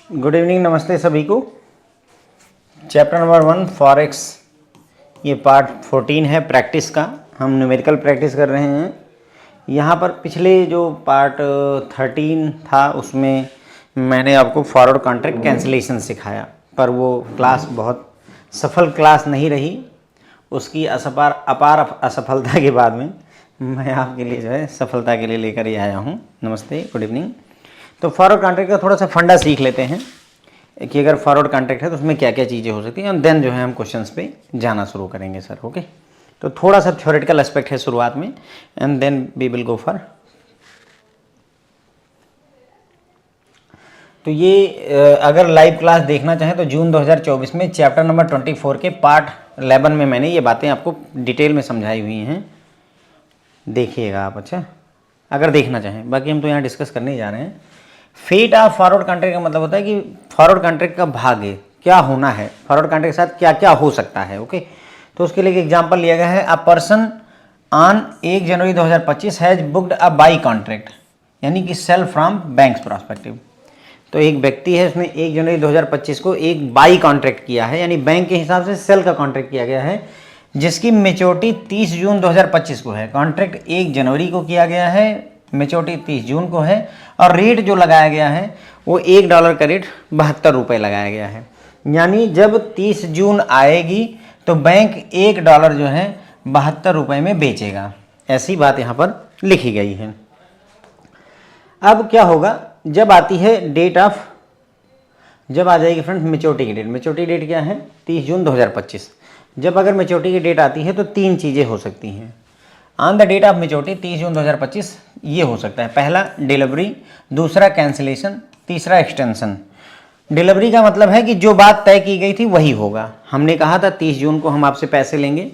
Good evening, नमस्ते सभी को। चैप्टर नंबर 1 फॉरेक्स, ये पार्ट 14 है प्रैक्टिस का। हम न्यूमेरिकल प्रैक्टिस कर रहे हैं। यहाँ पर पिछले जो पार्ट 13 था उसमें मैंने आपको फॉरवर्ड कॉन्ट्रैक्ट कैंसिलेशन सिखाया, पर वो क्लास बहुत सफल क्लास नहीं रही। उसकी अपार असफलता के बाद में मैं आपके लिए जो है सफलता के लिए लेकर ही आया हूँ। नमस्ते, गुड इवनिंग। तो फॉरवर्ड कॉन्ट्रैक्ट का थोड़ा सा फंडा सीख लेते हैं कि अगर फॉरवर्ड कॉन्ट्रैक्ट है तो उसमें क्या क्या चीज़ें हो सकती हैं, और देन जो है हम क्वेश्चंस पे जाना शुरू करेंगे सर। ओके, तो थोड़ा सा थ्योरेटिकल एस्पेक्ट है शुरुआत में, and then we will go for. तो ये अगर लाइव क्लास देखना चाहें तो जून 2024 में चैप्टर नंबर 24 के पार्ट 11 में मैंने ये बातें आपको डिटेल में समझाई हुई हैं, देखिएगा आप। अच्छा, अगर देखना चाहें, बाकी हम तो यहाँ डिस्कस करने ही जा रहे हैं। फेट ऑफ फॉरवर्ड कॉन्ट्रैक्ट का मतलब होता है कि फॉरवर्ड कॉन्ट्रैक्ट का भाग्य क्या होना है, फॉरवर्ड कॉन्ट्रैक्ट के साथ क्या क्या हो सकता है। ओके, तो उसके लिए एक एग्जांपल लिया गया है। A person on 1 January 2025 has booked a by contract, यानी कि सेल फ्रॉम बैंक्स प्रोस्पेक्टिव। तो एक व्यक्ति है, उसने 1 जनवरी 2025 को एक बाई कॉन्ट्रैक्ट किया है, यानी बैंक के हिसाब से सेल का कॉन्ट्रैक्ट किया गया है, जिसकी मेच्योरिटी 30 जून 2025 को है। कॉन्ट्रैक्ट 1 जनवरी को किया गया है, मेच्योरिटी 30 जून को है, और रेट जो लगाया गया है वो $1 का रेट 72 रुपये लगाया गया है। यानी जब 30 जून आएगी तो बैंक $1 जो है 72 रुपये में बेचेगा, ऐसी बात यहाँ पर लिखी गई है। अब क्या होगा, जब आती है डेट ऑफ, जब आ जाएगी फ्रेंड्स मेच्योरिटी की डेट। मेच्योरिटी डेट क्या है? 30 जून 2025। जब अगर मेच्योरिटी की डेट आती है तो 3 चीज़ें हो सकती हैं। On the date of maturity 30 June 2025 ये हो सकता है, पहला डिलीवरी, दूसरा कैंसिलेशन, तीसरा एक्सटेंशन। डिलीवरी का मतलब है कि जो बात तय की गई थी वही होगा। हमने कहा था 30 जून को हम आपसे पैसे लेंगे,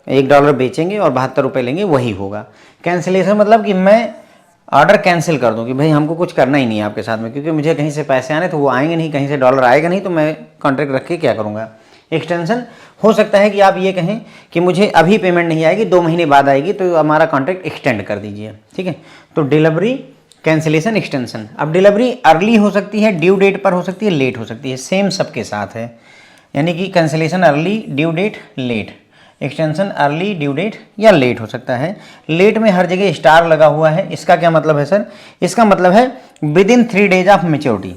$1 बेचेंगे और 72 रुपये लेंगे, वही होगा। कैंसिलेशन मतलब कि मैं ऑर्डर कैंसिल कर दूं कि भाई हमको कुछ करना ही नहीं है आपके साथ में, क्योंकि मुझे कहीं से पैसे आने तो वो आएंगे नहीं, कहीं से डॉलर आएगा नहीं, तो मैं कॉन्ट्रैक्ट रख के क्या करूँगा। एक्सटेंशन हो सकता है कि आप ये कहें कि मुझे अभी पेमेंट नहीं आएगी, 2 महीने बाद आएगी, तो हमारा कॉन्ट्रैक्ट एक्सटेंड कर दीजिए। ठीक है, तो डिलीवरी, कैंसिलेशन, एक्सटेंशन। अब डिलीवरी अर्ली हो सकती है, ड्यू डेट पर हो सकती है, लेट हो सकती है, सेम सबके साथ है। यानी कि cancellation early, due date late, extension early, due date या लेट हो सकता है। लेट में हर जगह स्टार लगा हुआ है, इसका क्या मतलब है सर? इसका मतलब है with in 3 days of maturity,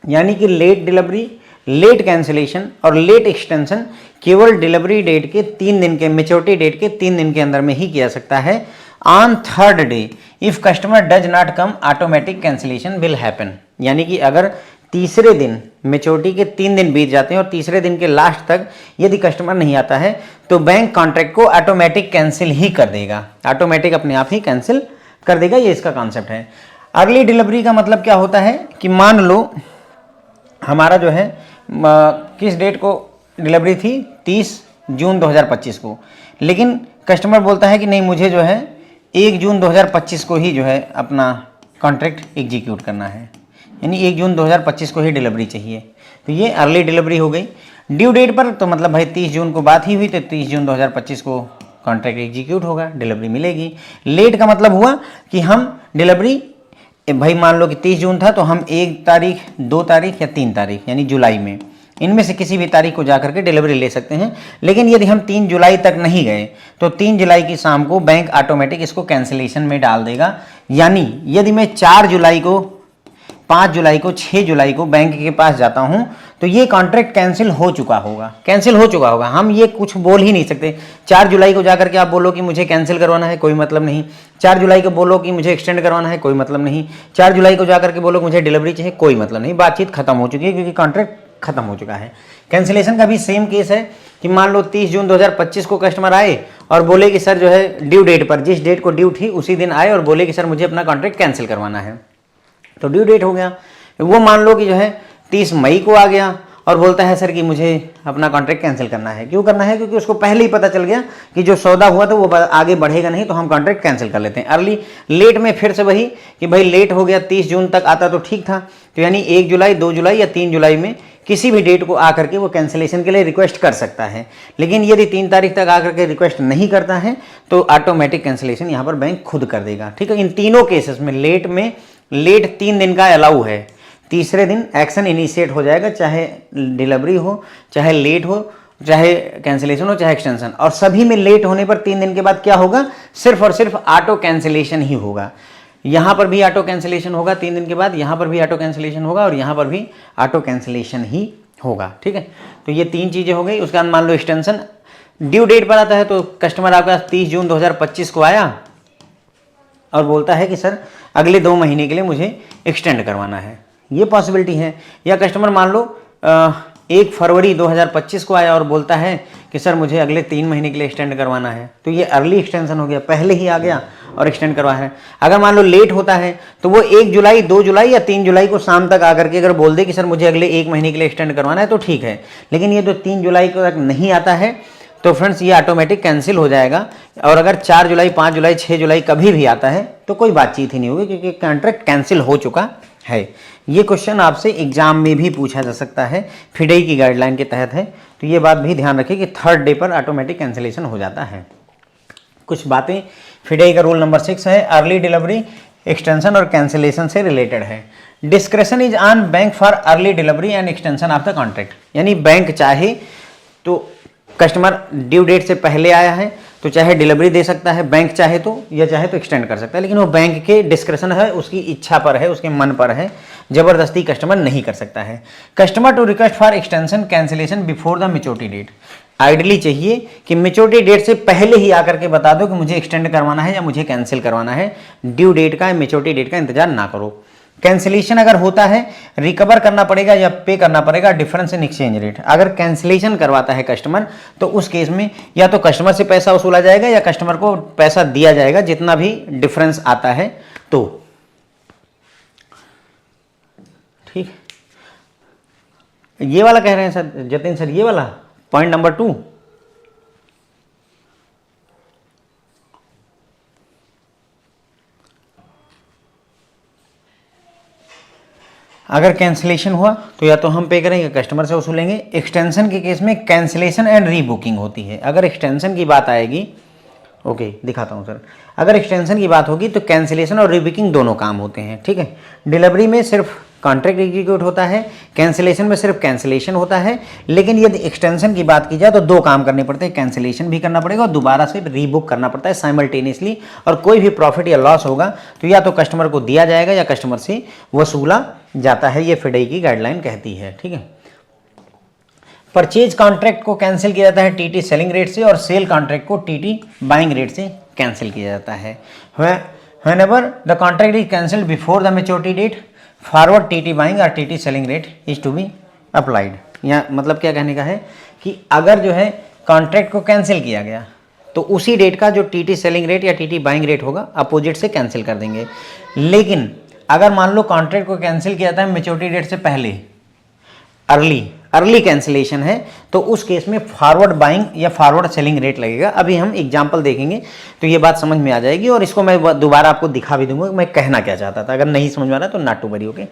यानी कि लेट डिलीवरी, लेट कैंसिलेशन और लेट एक्सटेंशन केवल डिलीवरी डेट के 3 दिन के, मेच्योरिटी डेट के 3 दिन के अंदर में ही किया सकता है। On 3rd day if customer does not come automatic cancellation will happen, यानी कि अगर तीसरे दिन, मेच्योरिटी के 3 दिन बीत जाते हैं और तीसरे दिन के लास्ट तक यदि कस्टमर नहीं आता है तो बैंक कॉन्ट्रैक्ट को ऑटोमेटिक कैंसिल ही कर देगा, ऑटोमेटिक अपने आप ही कैंसिल कर देगा। ये इसका कॉन्सेप्ट है। अर्ली डिलीवरी का मतलब क्या होता है कि मान लो हमारा जो है किस डेट को डिलीवरी थी, 30 जून 2025 को, लेकिन कस्टमर बोलता है कि नहीं, मुझे जो है 1 जून 2025 को ही जो है अपना कॉन्ट्रैक्ट एग्जीक्यूट करना है, यानी 1 जून 2025 को ही डिलीवरी चाहिए, तो ये अर्ली डिलीवरी हो गई। ड्यू डेट पर तो मतलब भाई 30 जून को बात ही हुई, तो 30 जून 2025 को कॉन्ट्रैक्ट एग्जीक्यूट होगा, डिलीवरी मिलेगी। लेट का मतलब हुआ कि हम डिलीवरी, भाई मान लो कि 30 जून था तो हम 1 तारीख, 2 तारीख या 3 तारीख यानी जुलाई में, इनमें से किसी भी तारीख को जाकर के डिलीवरी ले सकते हैं। लेकिन यदि हम 3 जुलाई तक नहीं गए तो 3 जुलाई की शाम को बैंक ऑटोमेटिक इसको कैंसिलेशन में डाल देगा। यानी यदि मैं 4 जुलाई को, 5 जुलाई को, 6 जुलाई को बैंक के पास जाता हूं तो ये कॉन्ट्रैक्ट कैंसिल हो चुका होगा, कैंसिल हो चुका होगा। हम ये कुछ बोल ही नहीं सकते। 4 जुलाई को जाकर के आप बोलो कि मुझे कैंसिल करवाना है, कोई मतलब नहीं। 4 जुलाई को बोलो कि मुझे एक्सटेंड करवाना है, कोई मतलब नहीं। 4 जुलाई को जाकर के बोलो मुझे डिलीवरी चाहिए, कोई मतलब नहीं। बातचीत खत्म हो चुकी है, क्योंकि कॉन्ट्रैक्ट खत्म हो चुका है। कैंसिलेशन का भी सेम केस है कि मान लो 30 जून 2025 को कस्टमर आए और बोले कि सर जो है ड्यू डेट पर, जिस डेट को ड्यू थी उसी दिन आए और बोले कि सर मुझे अपना कॉन्ट्रैक्ट कैंसिल करवाना है, तो ड्यू डेट हो गया। वो मान लो कि जो है 30 मई को आ गया और बोलता है सर कि मुझे अपना कॉन्ट्रैक्ट कैंसिल करना है। क्यों करना है? क्योंकि उसको पहले ही पता चल गया कि जो सौदा हुआ था वो आगे बढ़ेगा नहीं, तो हम कॉन्ट्रैक्ट कैंसिल कर लेते हैं। अर्ली, लेट में फिर से वही कि भाई लेट हो गया, 30 जून तक आता तो ठीक था, तो यानी 1 जुलाई, 2 जुलाई या 3 जुलाई में किसी भी डेट को आकर के वो कैंसिलेशन के लिए रिक्वेस्ट कर सकता है। लेकिन यदि 3 तारीख तक आकर के रिक्वेस्ट नहीं करता है तो ऑटोमेटिक कैंसिलेशन यहाँ पर बैंक खुद कर देगा। ठीक है, इन तीनों केसेस में लेट 3 दिन का अलाउ है। तीसरे दिन एक्शन इनिशिएट हो जाएगा, चाहे डिलीवरी हो, चाहे लेट हो, चाहे कैंसिलेशन हो, चाहे एक्सटेंशन। और सभी में लेट होने पर 3 दिन के बाद क्या होगा, सिर्फ और सिर्फ ऑटो कैंसिलेशन ही होगा। यहाँ पर भी ऑटो कैंसिलेशन होगा 3 दिन के बाद, यहाँ पर भी ऑटो कैंसिलेशन होगा और यहाँ पर भी ऑटो कैंसिलेशन ही होगा। ठीक है, तो ये 3 चीज़ें हो गई। उसके बाद मान लो एक्सटेंशन ड्यू डेट पर आता है, तो कस्टमर आपका 30 जून 2025 को आया और बोलता है कि सर अगले 2 महीने के लिए मुझे एक्सटेंड करवाना है, ये पॉसिबिलिटी है। या कस्टमर मान लो 1 फरवरी 2025 को आया और बोलता है कि सर मुझे अगले 3 महीने के लिए एक्सटेंड करवाना है, तो ये अर्ली एक्सटेंशन हो गया, पहले ही आ गया और एक्सटेंड करवा है। अगर मान लो लेट होता है तो वो 1 जुलाई, 2 जुलाई या 3 जुलाई को शाम तक आकर के अगर बोल दे कि सर मुझे अगले 1 महीने के लिए एक्सटेंड करवाना है तो ठीक है। लेकिन ये जो 3 जुलाई को तक नहीं आता है तो फ्रेंड्स ये ऑटोमेटिक कैंसिल हो जाएगा। और अगर 4 जुलाई, 5 जुलाई, 6 जुलाई कभी भी आता है तो कोई बातचीत ही नहीं होगी, क्योंकि कॉन्ट्रैक्ट कैंसिल हो चुका है। ये क्वेश्चन आपसे एग्जाम में भी पूछा जा सकता है, फिडई की गाइडलाइन के तहत है। तो ये बात भी ध्यान रखिए कि 3rd डे पर ऑटोमेटिक कैंसिलेशन हो जाता है। कुछ बातें फिडई का रूल नंबर 6 है, अर्ली डिलीवरी एक्सटेंशन और कैंसिलेशन से रिलेटेड है। Discretion is on bank for early delivery and extension of the contract. यानी बैंक चाहे तो कस्टमर ड्यू डेट से पहले आया है तो चाहे डिलीवरी दे सकता है बैंक चाहे तो, या चाहे तो एक्सटेंड कर सकता है, लेकिन वो बैंक के डिस्क्रेशन है, उसकी इच्छा पर है, उसके मन पर है, जबरदस्ती कस्टमर नहीं कर सकता है। Customer to request for extension cancellation before the maturity date. Ideally चाहिए कि मैच्योरिटी डेट से पहले ही आकर के बता दो कि मुझे एक्सटेंड करवाना है या मुझे कैंसिल करवाना है, ड्यू डेट का, मैच्योरिटी डेट का इंतजार ना करो। कैंसिलेशन अगर होता है रिकवर करना पड़ेगा या पे करना पड़ेगा डिफरेंस इन एक्सचेंज रेट। अगर कैंसिलेशन करवाता है कस्टमर तो उस केस में या तो कस्टमर से पैसा वसूला जाएगा या कस्टमर को पैसा दिया जाएगा, जितना भी डिफरेंस आता है तो। ठीक, ये वाला कह रहे हैं सर जतिन सर, ये वाला पॉइंट नंबर 2। अगर कैंसिलेशन हुआ तो या तो हम पे करेंगे, कस्टमर से वसूलेंगे। एक्सटेंशन के केस में कैंसिलेशन एंड रीबुकिंग होती है। अगर एक्सटेंशन की बात आएगी, ओके दिखाता हूँ सर, अगर एक्सटेंशन की बात होगी तो कैंसिलेशन और रीबुकिंग दोनों काम होते हैं। ठीक है, डिलीवरी में सिर्फ कॉन्ट्रैक्ट एग्जीक्यूट होता है, कैंसिलेशन में सिर्फ कैंसिलेशन होता है। लेकिन यदि एक्सटेंशन की बात की जाए तो 2 काम करने पड़ते हैं, कैंसिलेशन भी करना पड़ेगा और दोबारा से रीबुक करना पड़ता है साइमल्टेनियसली। और कोई भी प्रॉफिट या लॉस होगा तो या तो कस्टमर को दिया जाएगा या कस्टमर से वसूला जाता है, ये फिडई की गाइडलाइन कहती है। ठीक है, परचेज कॉन्ट्रैक्ट को कैंसिल किया जाता है टीटी सेलिंग रेट से और सेल कॉन्ट्रैक्ट को टीटी बाइंग रेट से कैंसिल किया जाता है। Whenever the contract is cancelled before the maturity date, forward TT buying और TT selling rate is to be applied. या मतलब क्या कहने का है कि अगर जो है कॉन्ट्रैक्ट को कैंसिल किया गया तो उसी डेट का जो टीटी सेलिंग रेट या टीटी बाइंग रेट होगा अपोजिट से कैंसिल कर देंगे। लेकिन अगर मान लो कॉन्ट्रैक्ट को कैंसिल किया था मैच्योरिटी डेट से पहले, अर्ली कैंसिलेशन है, तो उस केस में फॉरवर्ड बाइंग या फॉरवर्ड सेलिंग रेट लगेगा। अभी हम एग्जांपल देखेंगे तो ये बात समझ में आ जाएगी और इसको मैं दोबारा आपको दिखा भी दूंगा मैं कहना क्या चाहता था। अगर नहीं समझ में आ रहा तो not to worry. Okay,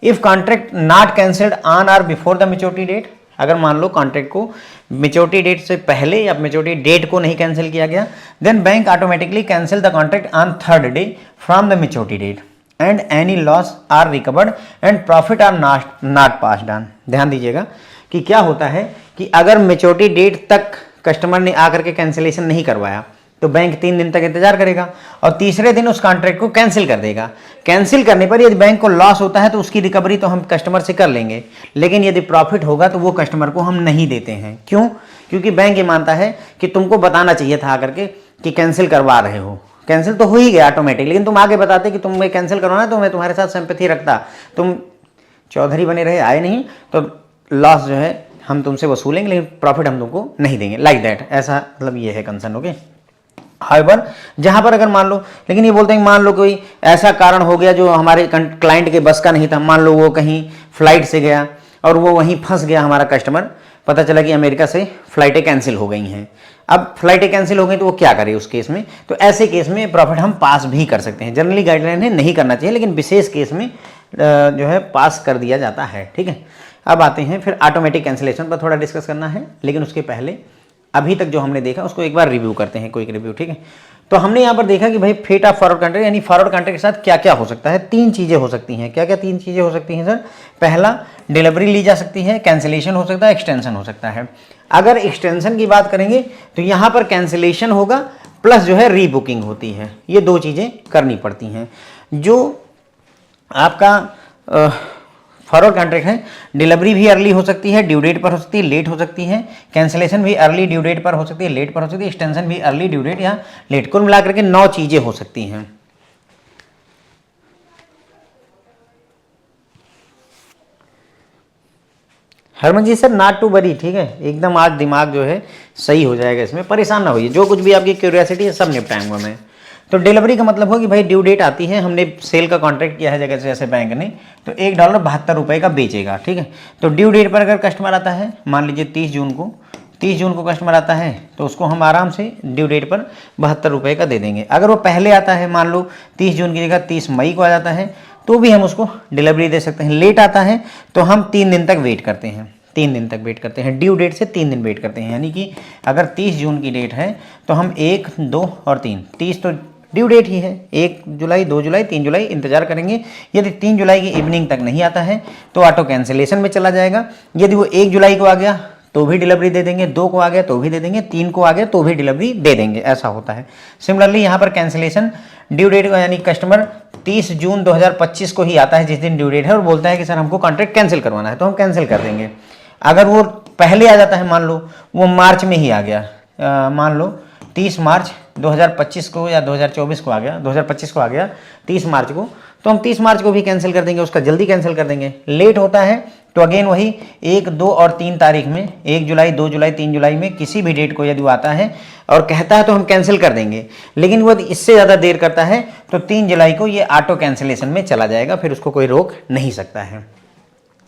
if contract not cancelled on or before the maturity date, अगर मान लो कॉन्ट्रैक्ट को मैच्योरिटी डेट से पहले या मैच्योरिटी डेट को नहीं कैंसिल किया गया, then bank automatically cancel the contract on 3rd day from the maturity date and any loss are recovered and profit are not passed on. ध्यान दीजिएगा कि क्या होता है कि अगर मैच्योरिटी डेट तक कस्टमर ने आकर के कैंसिलेशन नहीं करवाया तो बैंक 3 दिन तक इंतजार करेगा और तीसरे दिन उस कॉन्ट्रैक्ट को कैंसिल कर देगा। कैंसिल करने पर यदि बैंक को लॉस होता है तो उसकी रिकवरी तो हम कस्टमर से कर लेंगे, लेकिन यदि प्रॉफिट होगा तो वो कस्टमर को हम नहीं देते हैं। क्यों? क्योंकि बैंक ये मानता है कि तुमको बताना चाहिए था आकर के कि कैंसिल करवा रहे हो। कैंसिल तो हो ही गया ऑटोमेटिक, लेकिन तुम आगे बताते कि तुम्हें कैंसिल करवाना है तो मैं तुम्हारे साथ सिंपैथी रखता, तुम चौधरी बने रहे आए नहीं, तो लॉस जो है हम तुमसे वसूलेंगे लेकिन प्रॉफिट हम तुमको नहीं देंगे, लाइक दैट। ऐसा मतलब ये है कंसर्न। ओके, हाउएवर जहां पर अगर मान लो, लेकिन ये बोलते हैं मान लो कोई ऐसा कारण हो गया जो हमारे क्लाइंट के बस का नहीं था, मान लो वो कहीं फ्लाइट से गया और वो वहीं फंस गया हमारा कस्टमर, पता चला कि अमेरिका से फ्लाइटें कैंसिल हो गई हैं। अब फ्लाइटें कैंसिल हो गई तो वो क्या करे उस केस में? तो ऐसे केस में प्रॉफिट हम पास भी कर सकते हैं। जनरली गाइडलाइन है नहीं करना चाहिए, लेकिन विशेष केस में जो है पास कर दिया जाता है। ठीक है, अब आते हैं फिर ऑटोमेटिक कैंसिलेशन पर थोड़ा डिस्कस करना है, लेकिन उसके पहले अभी तक जो हमने देखा उसको एक बार रिव्यू करते हैं, क्विक रिव्यू। ठीक है, तो हमने यहाँ पर देखा कि भाई फेट ऑफ फॉरवर्ड कॉन्ट्रैक्ट यानी फॉरवर्ड कॉन्ट्रैक्ट के साथ क्या क्या हो सकता है। तीन चीज़ें हो सकती हैं। क्या क्या तीन चीज़ें हो सकती हैं सर? पहला, डिलीवरी ली जा सकती है, कैंसिलेशन हो सकता है, एक्सटेंशन हो सकता है। अगर एक्सटेंशन की बात करेंगे तो यहाँ पर कैंसिलेशन होगा प्लस जो है रीबुकिंग होती है। ये दो चीज़ें करनी पड़ती हैं। जो आपका फॉरवर्ड कॉन्ट्रैक्ट है, डिलीवरी भी अर्ली हो सकती है, ड्यू डेट पर हो सकती है, लेट हो सकती है। कैंसिलेशन भी अर्ली ड्यू डेट पर हो सकती है, लेट पर हो सकती है। एक्सटेंशन भी अर्ली ड्यू डेट या लेट। कुल मिलाकर के 9 चीज़ें हो सकती हैं। हरमन जी सर नॉट टू वरी, ठीक है, एकदम आज दिमाग जो है सही हो जाएगा, इसमें परेशान ना होइए। जो कुछ भी आपकी क्यूरियोसिटी है सब निपटाऊंगा मैं। तो डिलीवरी का मतलब हो कि भाई ड्यू डेट आती है, हमने सेल का कॉन्ट्रैक्ट किया है जगह से जैसे बैंक ने, तो $1.72 का बेचेगा, ठीक है। तो ड्यू डेट पर अगर कस्टमर आता है, मान लीजिए 30 जून को कस्टमर आता है, तो उसको हम आराम से ड्यू डेट पर ₹72 का दे देंगे। अगर वो पहले आता है, मान लो 30 जून की जगह 30 मई को आ जाता है, तो भी हम उसको डिलीवरी दे सकते हैं। लेट आता है तो हम 3 दिन तक वेट करते हैं, 3 दिन तक वेट करते हैं, ड्यू डेट से 3 दिन वेट करते हैं। यानी कि अगर 30 जून की डेट है तो हम 1, 2 और 3, 30 तो ड्यू डेट ही है, 1 जुलाई, 2 जुलाई, 3 जुलाई इंतजार करेंगे। यदि 3 जुलाई की इवनिंग तक नहीं आता है तो ऑटो कैंसिलेशन में चला जाएगा। यदि वो 1 जुलाई को आ गया तो भी डिलीवरी दे देंगे, 2 को आ गया तो भी दे देंगे, 3 को आ गया तो भी डिलीवरी दे देंगे, ऐसा होता है। सिमिलरली यहाँ पर कैंसिलेशन ड्यू डेट को, यानी कस्टमर 30 जून 2025 को ही आता है जिस दिन ड्यू डेट है, और बोलता है कि सर हमको कॉन्ट्रैक्ट कैंसिल करवाना है, तो हम कैंसिल कर देंगे। अगर वो पहले आ जाता है, मान लो वो मार्च में ही आ गया, मान लो 30 मार्च 2025 को या 2024 को आ गया, 2025 को आ गया 30 मार्च को, तो हम 30 मार्च को भी कैंसिल कर देंगे, उसका जल्दी कैंसिल कर देंगे। लेट होता है तो अगेन वही 1, 2 और 3 तारीख में, 1 जुलाई, 2 जुलाई, 3 जुलाई में किसी भी डेट को यदि वो आता है और कहता है तो हम कैंसिल कर देंगे। लेकिन वो इससे ज़्यादा देर करता है तो 3 जुलाई को ये ऑटो कैंसिलेशन में चला जाएगा, फिर उसको कोई रोक नहीं सकता है।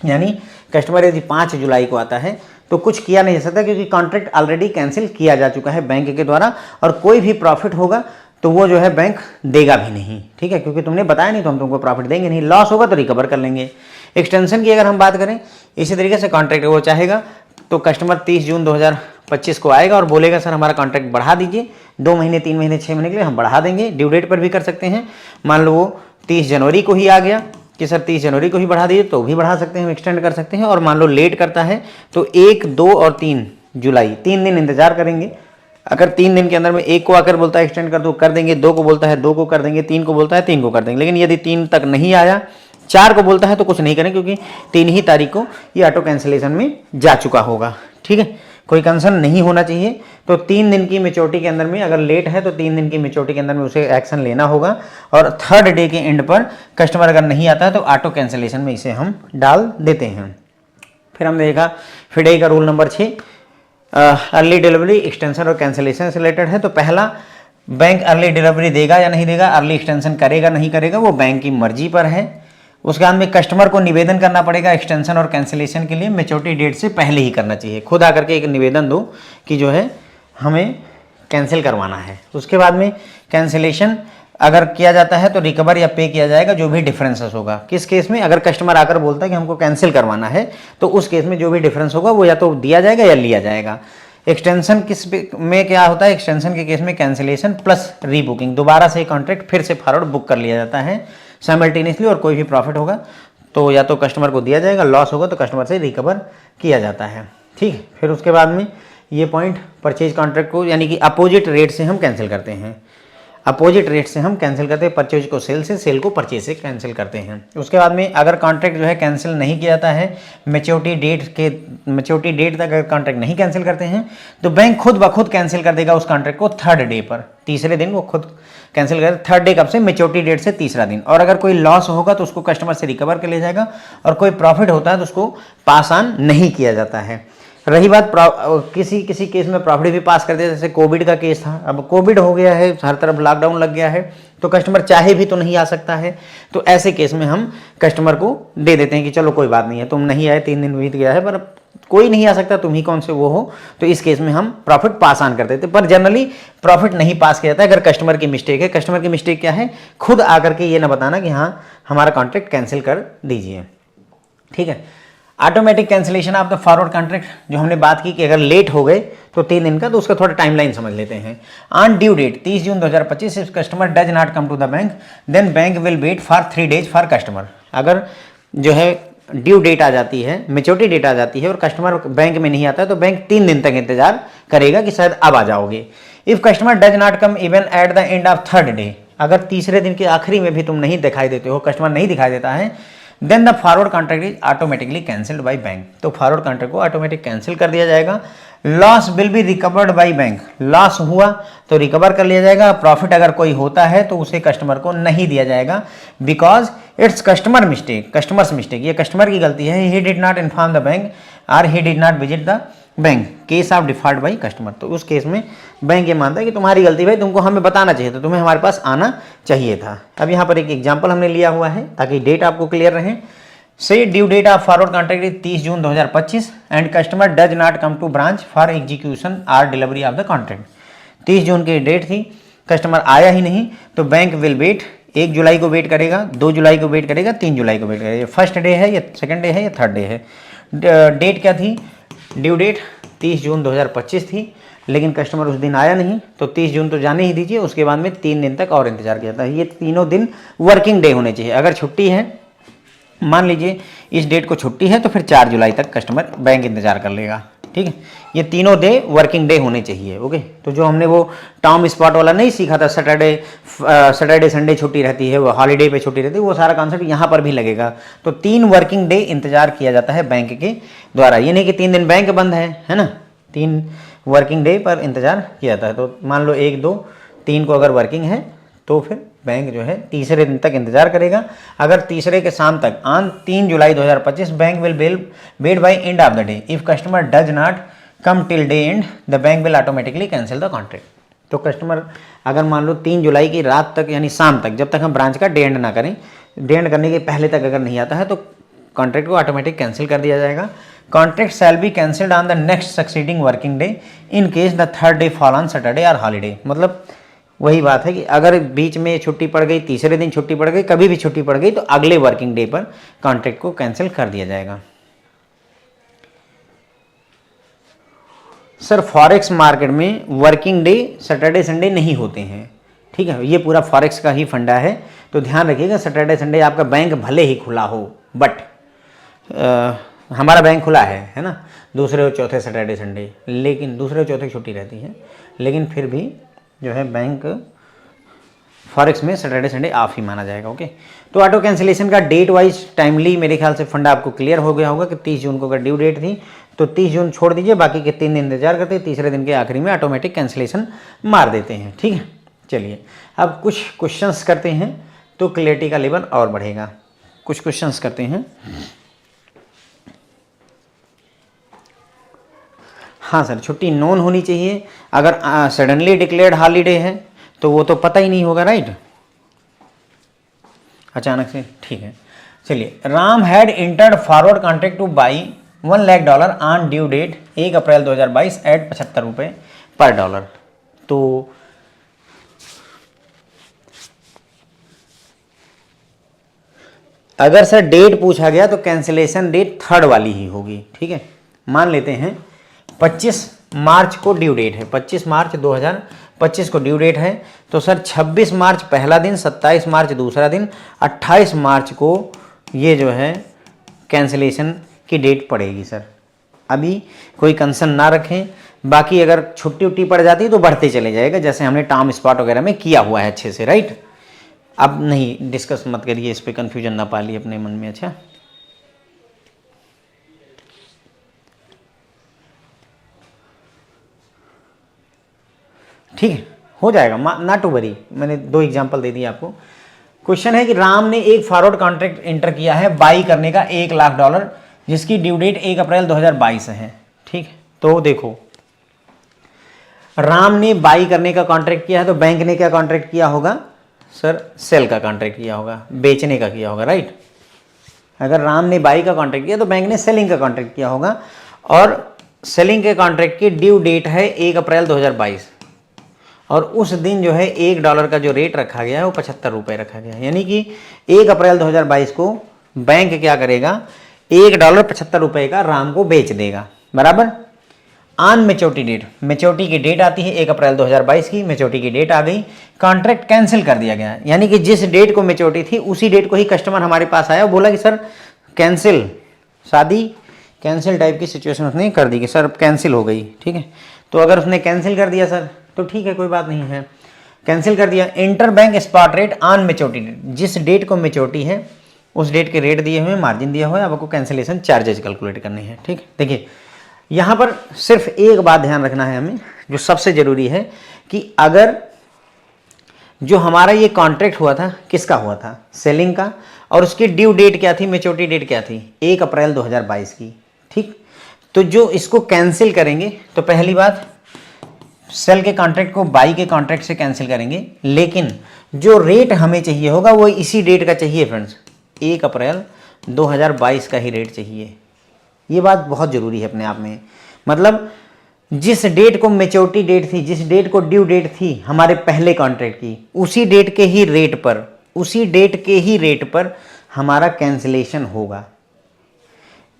यानी कस्टमर यदि 5 जुलाई को आता है तो कुछ किया नहीं जा सकता, क्योंकि कॉन्ट्रैक्ट ऑलरेडी कैंसिल किया जा चुका है बैंक के द्वारा, और कोई भी प्रॉफिट होगा तो वो जो है बैंक देगा भी नहीं, ठीक है, क्योंकि तुमने बताया नहीं तो हम तुमको प्रॉफिट देंगे नहीं। लॉस होगा तो रिकवर कर लेंगे। एक्सटेंशन की अगर हम बात करें, इसी तरीके से कॉन्ट्रैक्ट वो चाहेगा तो कस्टमर 30 जून 2025 को आएगा और बोलेगा सर हमारा कॉन्ट्रैक्ट बढ़ा दीजिए, 2 महीने, 3 महीने, 6 महीने के लिए हम बढ़ा देंगे। ड्यू डेट पर भी कर सकते हैं। मान लो वो 30 जनवरी को ही आ गया कि सर 30 जनवरी को ही बढ़ा दीजिए, तो भी बढ़ा सकते हैं, एक्सटेंड कर सकते हैं। और मान लो लेट करता है तो 1, 2 और 3 जुलाई, 3 दिन इंतजार करेंगे। अगर 3 दिन के अंदर में 1 को आकर बोलता है एक्सटेंड कर दो, कर देंगे। 2 को बोलता है 2 को कर देंगे। 3 को बोलता है 3 को कर देंगे। लेकिन यदि 3 तक नहीं आया, 4 को बोलता है तो कुछ नहीं करें, क्योंकि 3 ही तारीख को ये ऑटो कैंसिलेशन में जा चुका होगा, ठीक है। कोई कंसर्न नहीं होना चाहिए। तो 3 दिन की मेच्योरिटी के अंदर में अगर लेट है तो 3 दिन की मेच्योरिटी के अंदर में उसे एक्शन लेना होगा, और 3rd डे के एंड पर कस्टमर अगर नहीं आता है तो ऑटो कैंसिलेशन में इसे हम डाल देते हैं। फिर हमने देखा फिडे का rule number 6, early delivery, extension और कैंसिलेशन से रिलेटेड है। तो पहला, बैंक अर्ली डिलीवरी देगा या नहीं देगा, अर्ली एक्सटेंशन करेगा नहीं करेगा, वो बैंक की मर्जी पर है। उसके बाद में कस्टमर को निवेदन करना पड़ेगा एक्सटेंशन और कैंसिलेशन के लिए, मैच्योरिटी डेट से पहले ही करना चाहिए। खुद आकर के एक निवेदन दो कि जो है हमें कैंसिल करवाना है। उसके बाद में कैंसिलेशन अगर किया जाता है तो रिकवर या पे किया जाएगा जो भी डिफरेंसेस होगा। किस केस में? अगर कस्टमर आकर बोलता है कि हमको कैंसिल करवाना है तो उस केस में जो भी डिफरेंस होगा वो या तो दिया जाएगा या लिया जाएगा। एक्सटेंशन किस में क्या होता है? एक्सटेंशन के केस में कैंसिलेशन प्लस रीबुकिंग, दोबारा से कॉन्ट्रैक्ट फिर से फॉरवर्ड बुक कर लिया जाता है साइमल्टेनियसली, और कोई भी प्रॉफिट होगा तो या तो कस्टमर को दिया जाएगा, लॉस होगा तो कस्टमर से रिकवर किया जाता है, ठीक है। फिर उसके बाद में ये पॉइंट, परचेज कॉन्ट्रैक्ट को यानी कि अपोजिट रेट से हम कैंसिल करते हैं। अपोजिट रेट से हम कैंसिल करते हैं, परचेज को सेल से, सेल को परचेज से कैंसिल करते हैं। उसके बाद में अगर कॉन्ट्रैक्ट जो है कैंसिल नहीं किया जाता है, मैच्योरिटी डेट तक अगर कॉन्ट्रैक्ट नहीं कैंसिल करते हैं तो बैंक खुद ब खुद कैंसिल कर देगा उस कॉन्ट्रैक्ट को 3rd डे पर, तीसरे दिन वो खुद कैंसिल कर। 3rd डे कब से? मैच्योरिटी डेट से तीसरा दिन। और अगर कोई लॉस होगा तो उसको कस्टमर से रिकवर कर लिया जाएगा, और कोई प्रॉफिट होता है तो उसको पास ऑन नहीं किया जाता है। रही बात किसी किसी केस में प्रॉफिट भी पास कर दिया, जैसे कोविड का केस था। अब कोविड हो गया है, हर तरफ लॉकडाउन लग गया है, तो कस्टमर चाहे भी तो नहीं आ सकता है। तो ऐसे केस में हम कस्टमर को दे देते हैं कि चलो कोई बात नहीं है, तुम नहीं आए, 3 दिन बीत गया है, पर कोई नहीं आ सकता, तुम ही कौन से वो हो, तो इस केस में हम प्रॉफिट पास ऑन कर देते। पर जनरली प्रॉफिट नहीं पास किया जाता है अगर कस्टमर की मिस्टेक है। कस्टमर की मिस्टेक क्या है? खुद आकर के ये ना बताना कि हाँ हमारा कॉन्ट्रैक्ट कैंसिल कर दीजिए, ठीक है। Automatic cancellation of the forward contract, जो हमने बात की कि अगर लेट हो गए तो 3 दिन का, तो उसका थोड़ा टाइमलाइन समझ लेते हैं। On due date 30 June 2025 if customer does not come to the bank then bank will wait for 3 days for customer. अगर जो है ड्यू डेट आ जाती है, मेच्योरिटी डेट आ जाती है और कस्टमर बैंक में नहीं आता है तो बैंक 3 दिन तक इंतजार करेगा कि शायद अब आ जाओगे। If customer does not come even at the end of 3rd day, अगर तीसरे दिन के आखिरी में भी तुम नहीं दिखाई देते हो, कस्टमर नहीं दिखाई देता है, then the forward contract is automatically cancelled by bank, तो फॉरवर्ड कॉन्ट्रैक्ट को ऑटोमेटिक कैंसिल कर दिया जाएगा। Loss will be recovered by bank, loss हुआ तो रिकवर कर लिया जाएगा। प्रॉफिट अगर कोई होता है तो उसे कस्टमर को नहीं दिया जाएगा, because it's customer mistake, customers mistake, ये कस्टमर की गलती है। He did not inform the bank और he did not visit the bank, case of default by customer, तो उस केस में बैंक ये मानता है कि तुम्हारी गलती भाई, तुमको हमें बताना चाहिए था, तुम्हें हमारे पास आना चाहिए था। अब यहाँ पर एक एग्जांपल हमने लिया हुआ है ताकि डेट आपको क्लियर रहे। से due date of forward contract is 30 June 2025 and customer does not come to branch for execution और delivery of the contract. 30 June की डेट थी, कस्टमर आया ही नहीं, तो बैंक विल वेट, 1 जुलाई को वेट करेगा, 2 जुलाई को वेट करेगा, 3 जुलाई को वेट करेगा। फर्स्ट डे है या सेकंड डे है या थर्ड डे है। डेट क्या थी, ड्यू डेट 30 जून 2025 थी, लेकिन कस्टमर उस दिन आया नहीं, तो 30 जून तो जाने ही दीजिए, उसके बाद में 3 दिन तक और इंतजार किया था। ये तीनों दिन वर्किंग डे होने चाहिए। अगर छुट्टी है, मान लीजिए इस डेट को छुट्टी है, तो फिर 4 जुलाई तक कस्टमर बैंक इंतजार कर लेगा, ठीक है। ये तीनों डे वर्किंग डे होने चाहिए, ओके। तो जो हमने वो टॉम स्पॉट वाला नहीं सीखा था, सैटरडे संडे छुट्टी रहती है, वो हॉलीडे पे छुट्टी रहती है, वो सारा कॉन्सेप्ट यहाँ पर भी लगेगा। तो 3 वर्किंग डे इंतजार किया जाता है बैंक के द्वारा, ये नहीं कि 3 दिन बैंक बंद है ना, 3 वर्किंग डे पर इंतजार किया जाता है। तो मान लो 1, 2, 3 को अगर वर्किंग है तो फिर बैंक जो है तीसरे दिन तक इंतजार करेगा। अगर तीसरे के शाम तक, on 3 July 2025 bank will weight by end of the day, if customer does not come till day and the bank will automatically cancel the contract. तो कस्टमर अगर मान लो 3 जुलाई की रात तक यानी शाम तक, जब तक हम ब्रांच का डे एंड ना करें, डे एंड करने के पहले तक अगर नहीं आता है तो कॉन्ट्रैक्ट को ऑटोमेटिक कैंसिल कर दिया जाएगा। Contract shall be cancelled on the next succeeding working day in case the 3rd day fall on Saturday और हॉलीडे। मतलब वही बात है कि अगर बीच में छुट्टी पड़ गई, तीसरे दिन छुट्टी पड़ गई, कभी भी छुट्टी पड़ गई, तो अगले वर्किंग डे पर कॉन्ट्रैक्ट को कैंसिल कर दिया जाएगा। सर फॉरेक्स मार्केट में वर्किंग डे सैटरडे संडे नहीं होते हैं, ठीक है, ये पूरा फॉरेक्स का ही फंडा है। तो ध्यान रखिएगा, सैटरडे संडे आपका बैंक भले ही खुला हो, बट हमारा बैंक खुला है ना, दूसरे और चौथे सैटरडे संडे, लेकिन दूसरे और चौथे छुट्टी रहती है, लेकिन फिर भी जो है बैंक फॉरेक्स में सैटरडे संडे ऑफ ही माना जाएगा, ओके। तो ऑटो कैंसिलेशन का डेट वाइज टाइमली मेरे ख्याल से फंडा आपको क्लियर हो गया होगा कि 30 जून को अगर ड्यू डेट थी तो 30 जून छोड़ दीजिए, बाकी के 3 दिन इंतजार करते हैं, तीसरे दिन के आखिरी में ऑटोमेटिक कैंसिलेशन मार देते हैं, ठीक है। चलिए अब कुछ क्वेश्चंस करते हैं तो क्लियरिटी का लेवल और बढ़ेगा। कुछ क्वेश्चंस करते हैं। हाँ सर, छुट्टी नोन होनी चाहिए। अगर सडनली डिक्लेयर्ड हॉलीडे है तो वो तो पता ही नहीं होगा, राइट, अचानक से, ठीक है। चलिए, Ram had entered forward contract to buy $1 lakh on due date 1 April 2022 at 75 रुपये पर डॉलर। तो अगर सर डेट पूछा गया तो कैंसिलेशन डेट 3rd वाली ही होगी, ठीक है। मान लेते हैं 25 मार्च को ड्यू डेट है, 25 मार्च 2025 को ड्यू डेट है, तो सर 26 मार्च पहला दिन, 27 मार्च दूसरा दिन, 28 मार्च को ये जो है कैंसिलेशन की डेट पड़ेगी सर। अभी कोई कंसर्न ना रखें, बाकी अगर छुट्टी उट्टी पड़ जाती है तो बढ़ते चले जाएगा, जैसे हमने टॉम स्पॉट वगैरह में किया हुआ है अच्छे से, राइट। अब नहीं डिस्कस मत करिए इस पे, कन्फ्यूजन ना पालिए अपने मन में, अच्छा। ठीक है, हो जाएगा, ना टू वरी। मैंने 2 एग्जांपल दे दिए आपको। क्वेश्चन है कि राम ने एक फॉरवर्ड कॉन्ट्रैक्ट एंटर किया है बाई करने का $1 लाख, जिसकी ड्यू डेट 1 अप्रैल 2022 है, ठीक। तो देखो, राम ने बाई करने का कॉन्ट्रैक्ट किया है, तो बैंक ने क्या कॉन्ट्रैक्ट किया होगा सर, सेल का कॉन्ट्रैक्ट किया होगा, बेचने का किया होगा, राइट। अगर राम ने बाई का कॉन्ट्रैक्ट किया तो बैंक ने सेलिंग का कॉन्ट्रैक्ट किया होगा, और सेलिंग के कॉन्ट्रैक्ट की ड्यू डेट है 1 अप्रैल 2022, और उस दिन जो है $1 का जो रेट रखा गया है वो 75 रुपये रखा गया है। यानी कि 1 अप्रैल 2022 को बैंक क्या करेगा, $1 75 रुपये का राम को बेच देगा, बराबर। ऑन मेच्योरिटी डेट, मेच्योरिटी की डेट आती है 1 अप्रैल 2022 की, मेच्योरिटी की डेट आ गई, कॉन्ट्रैक्ट कैंसिल कर दिया गया, यानी कि जिस डेट को मेच्योरिटी थी उसी डेट को ही कस्टमर हमारे पास आया और बोला कि सर कैंसिल, शादी कैंसिल टाइप की सिचुएशन उसने कर दी कि सर कैंसिल हो गई, ठीक है। तो अगर उसने कैंसिल कर दिया सर तो ठीक है, कोई बात नहीं है, कैंसिल कर दिया। Inter bank spot rate on maturity date, जिस डेट को मेच्योरिटी है उस डेट के रेट दिए हुए, मार्जिन दिया हुआ है, अब आपको कैंसिलेशन चार्जेज कैलकुलेट करने हैं, ठीक है। देखिए यहाँ पर सिर्फ एक बात ध्यान रखना है हमें, जो सबसे ज़रूरी है कि अगर जो हमारा ये कॉन्ट्रैक्ट हुआ था किसका हुआ था, सेलिंग का, और उसकी ड्यू डेट क्या थी, मेच्योरिटी डेट क्या थी, 1 अप्रैल 2022 की, ठीक। तो जो इसको कैंसिल करेंगे तो पहली बात सेल के कॉन्ट्रैक्ट को बाई के कॉन्ट्रैक्ट से कैंसिल करेंगे, लेकिन जो रेट हमें चाहिए होगा वो इसी डेट का चाहिए फ्रेंड्स, 1 अप्रैल 2022 का ही रेट चाहिए। ये बात बहुत ज़रूरी है अपने आप में, मतलब जिस डेट को मेच्योरिटी डेट थी, जिस डेट को ड्यू डेट थी हमारे पहले कॉन्ट्रैक्ट की, उसी डेट के ही रेट पर, उसी डेट के ही रेट पर हमारा कैंसिलेशन होगा।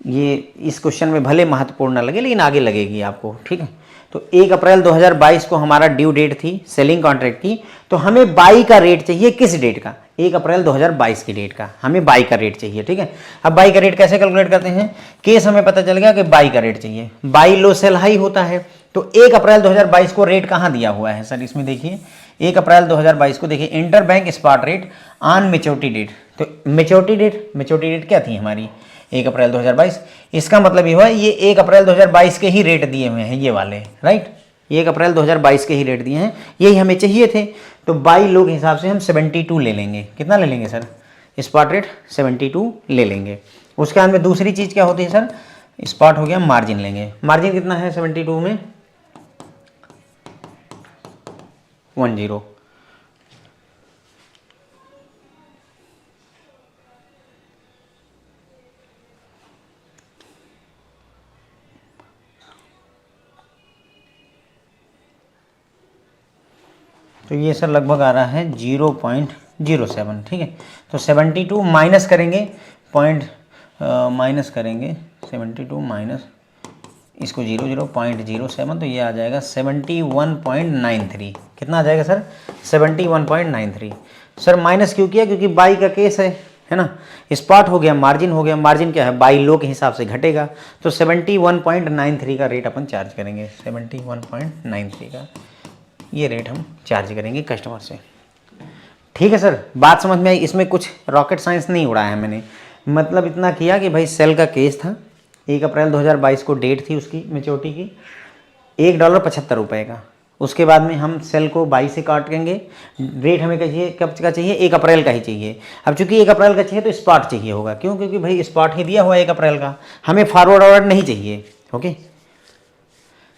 ये इस क्वेश्चन में भले महत्वपूर्ण ना लगे लेकिन आगे लगेगी आपको, ठीक है। तो 1 अप्रैल 2022 को हमारा ड्यू डेट थी सेलिंग कॉन्ट्रैक्ट की, तो हमें बाई का रेट चाहिए, किस डेट का, 1 अप्रैल 2022 की डेट का हमें बाई का रेट चाहिए, ठीक है। अब बाई का रेट कैसे कैलकुलेट करते हैं, केस हमें पता चल गया कि बाई का रेट चाहिए, बाई लो सेल हाई होता है, तो 1 अप्रैल 2022 को रेट कहाँ दिया हुआ है सर, इसमें देखिए 1 अप्रैल 2022 को देखिए inter bank spot rate on maturity date, तो मेच्योरिटी डेट क्या थी हमारी 1 अप्रैल 2022, इसका मतलब ये हुआ ये 1 अप्रैल 2022 के ही रेट दिए हुए हैं ये वाले, राइट, 1 अप्रैल 2022 के ही रेट दिए हैं, यही हमें चाहिए थे। तो बाई लो के हिसाब से हम 72 ले लेंगे, कितना ले लेंगे सर, स्पॉट रेट 72 ले लेंगे। उसके बाद में दूसरी चीज़ क्या होती है सर, स्पॉट हो गया, मार्जिन लेंगे, मार्जिन कितना है 72 में 10, तो ये सर लगभग आ रहा है 0.07, ठीक है। तो 72 माइनस करेंगे माइनस करेंगे 72 माइनस इसको 0.07, तो ये आ जाएगा 71.93, कितना आ जाएगा सर 71.93। सर माइनस क्यों किया, क्योंकि बाई का केस है ना, स्पॉट हो गया, मार्जिन हो गया, मार्जिन क्या है बाई लो के हिसाब से घटेगा, तो 71.93 का रेट अपन चार्ज करेंगे, 71.93 का ये रेट हम चार्ज करेंगे कस्टमर से, ठीक है सर। बात समझ में आई, इसमें कुछ रॉकेट साइंस नहीं उड़ाया है मैंने, मतलब इतना किया कि भाई सेल का केस था, 1 अप्रैल 2022 को डेट थी उसकी मेच्योरिटी की, $1.75 का, उसके बाद में हम सेल को बाई से काटेंगे, रेट हमें चाहिए कब का चाहिए, 1 अप्रैल का ही चाहिए। अब चूंकि 1 अप्रैल का चाहिए तो स्पॉट चाहिए होगा, क्यों, क्योंकि भाई स्पॉट ही दिया हुआ है 1 अप्रैल का, हमें फॉरवर्ड ऑर्डर नहीं चाहिए, ओके।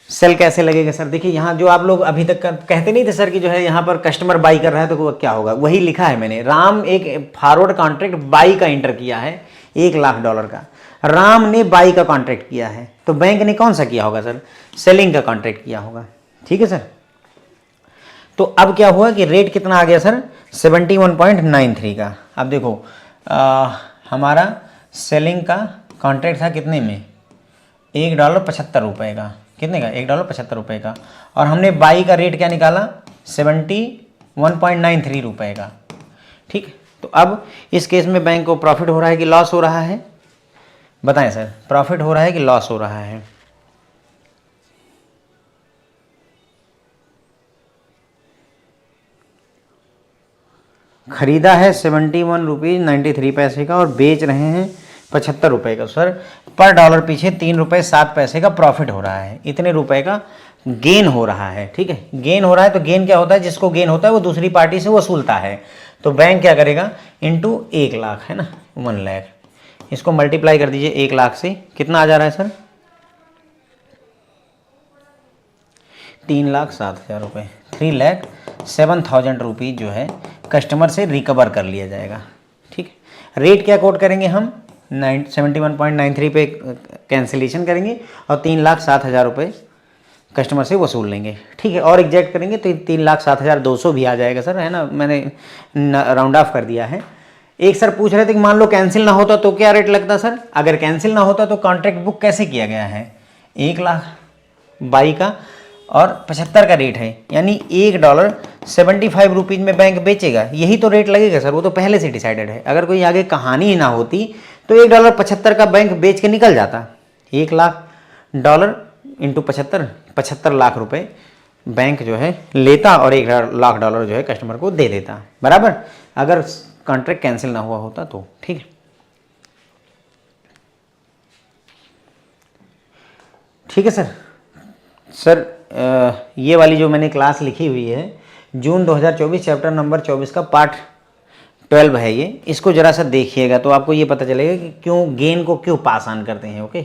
सेल कैसे लगेगा सर, देखिए यहाँ जो आप लोग अभी तक कहते नहीं थे सर कि जो है यहाँ पर कस्टमर बाई कर रहा है तो क्या होगा, वही लिखा है मैंने, राम एक फॉरवर्ड कॉन्ट्रैक्ट बाई का इंटर किया है $1,00,000 का, राम ने बाई का कॉन्ट्रैक्ट किया है, तो बैंक ने कौन सा किया होगा सर, सेलिंग का कॉन्ट्रैक्ट किया होगा, ठीक है सर। तो अब क्या हुआ कि रेट कितना आ गया सर 71.93 का। अब देखो हमारा सेलिंग का कॉन्ट्रैक्ट था कितने में, $1.75 का, कितने का, $1.75 का, और हमने बाई का रेट क्या निकाला 71.93 रुपये का, ठीक। तो अब इस केस में बैंक को प्रॉफिट हो रहा है कि लॉस हो रहा है, बताएं सर, प्रॉफिट हो रहा है कि लॉस हो रहा है, खरीदा है 71 रुपीज़ 93 पैसे का और बेच रहे हैं 75 रुपये का, सर पर डॉलर पीछे 3 रुपये 7 पैसे का प्रॉफिट हो रहा है, इतने रुपए का गेन हो रहा है, ठीक है। गेन हो रहा है तो गेन क्या होता है, जिसको गेन होता है वो दूसरी पार्टी से वसूलता है, तो बैंक क्या करेगा इंटू 1,00,000 है ना, 1,00,000, इसको मल्टीप्लाई कर दीजिए 1,00,000 से, कितना आ जा रहा है सर 3,07,000 रुपये, 3,07,000 रुपीज़ जो है कस्टमर से रिकवर कर लिया जाएगा, ठीक है। रेट क्या कोट करेंगे हम 71.93 पे कैंसिलेशन करेंगे और 3,07,000 रुपये कस्टमर से वसूल लेंगे, ठीक है। और एग्जैक्ट करेंगे तो 3,07,200 भी आ जाएगा सर, है ना, मैंने राउंड ऑफ कर दिया है। एक सर पूछ रहे थे कि मान लो कैंसिल ना होता तो क्या रेट लगता सर, अगर कैंसिल ना होता तो कॉन्ट्रैक्ट बुक कैसे किया गया है 1,00,000, बाई का और 75 का रेट है, यानी $1 75 में बैंक बेचेगा, यही तो रेट लगेगा सर, वो तो पहले से डिसाइडेड है। अगर कोई आगे कहानी ही ना होती तो $1.75 का बैंक बेच के निकल जाता। $1 लाख इंटू 75, 75 लाख रुपए बैंक जो है लेता और $1 लाख जो है कस्टमर को दे देता, बराबर, अगर कॉन्ट्रैक्ट कैंसिल ना हुआ होता तो। ठीक है, ठीक है सर। सर ये वाली जो मैंने क्लास लिखी हुई है जून 2024 चैप्टर नंबर 24 का पार्ट 12 है ये, इसको जरा सा देखिएगा तो आपको ये पता चलेगा कि क्यों गेन को क्यों पास ऑन करते हैं। ओके,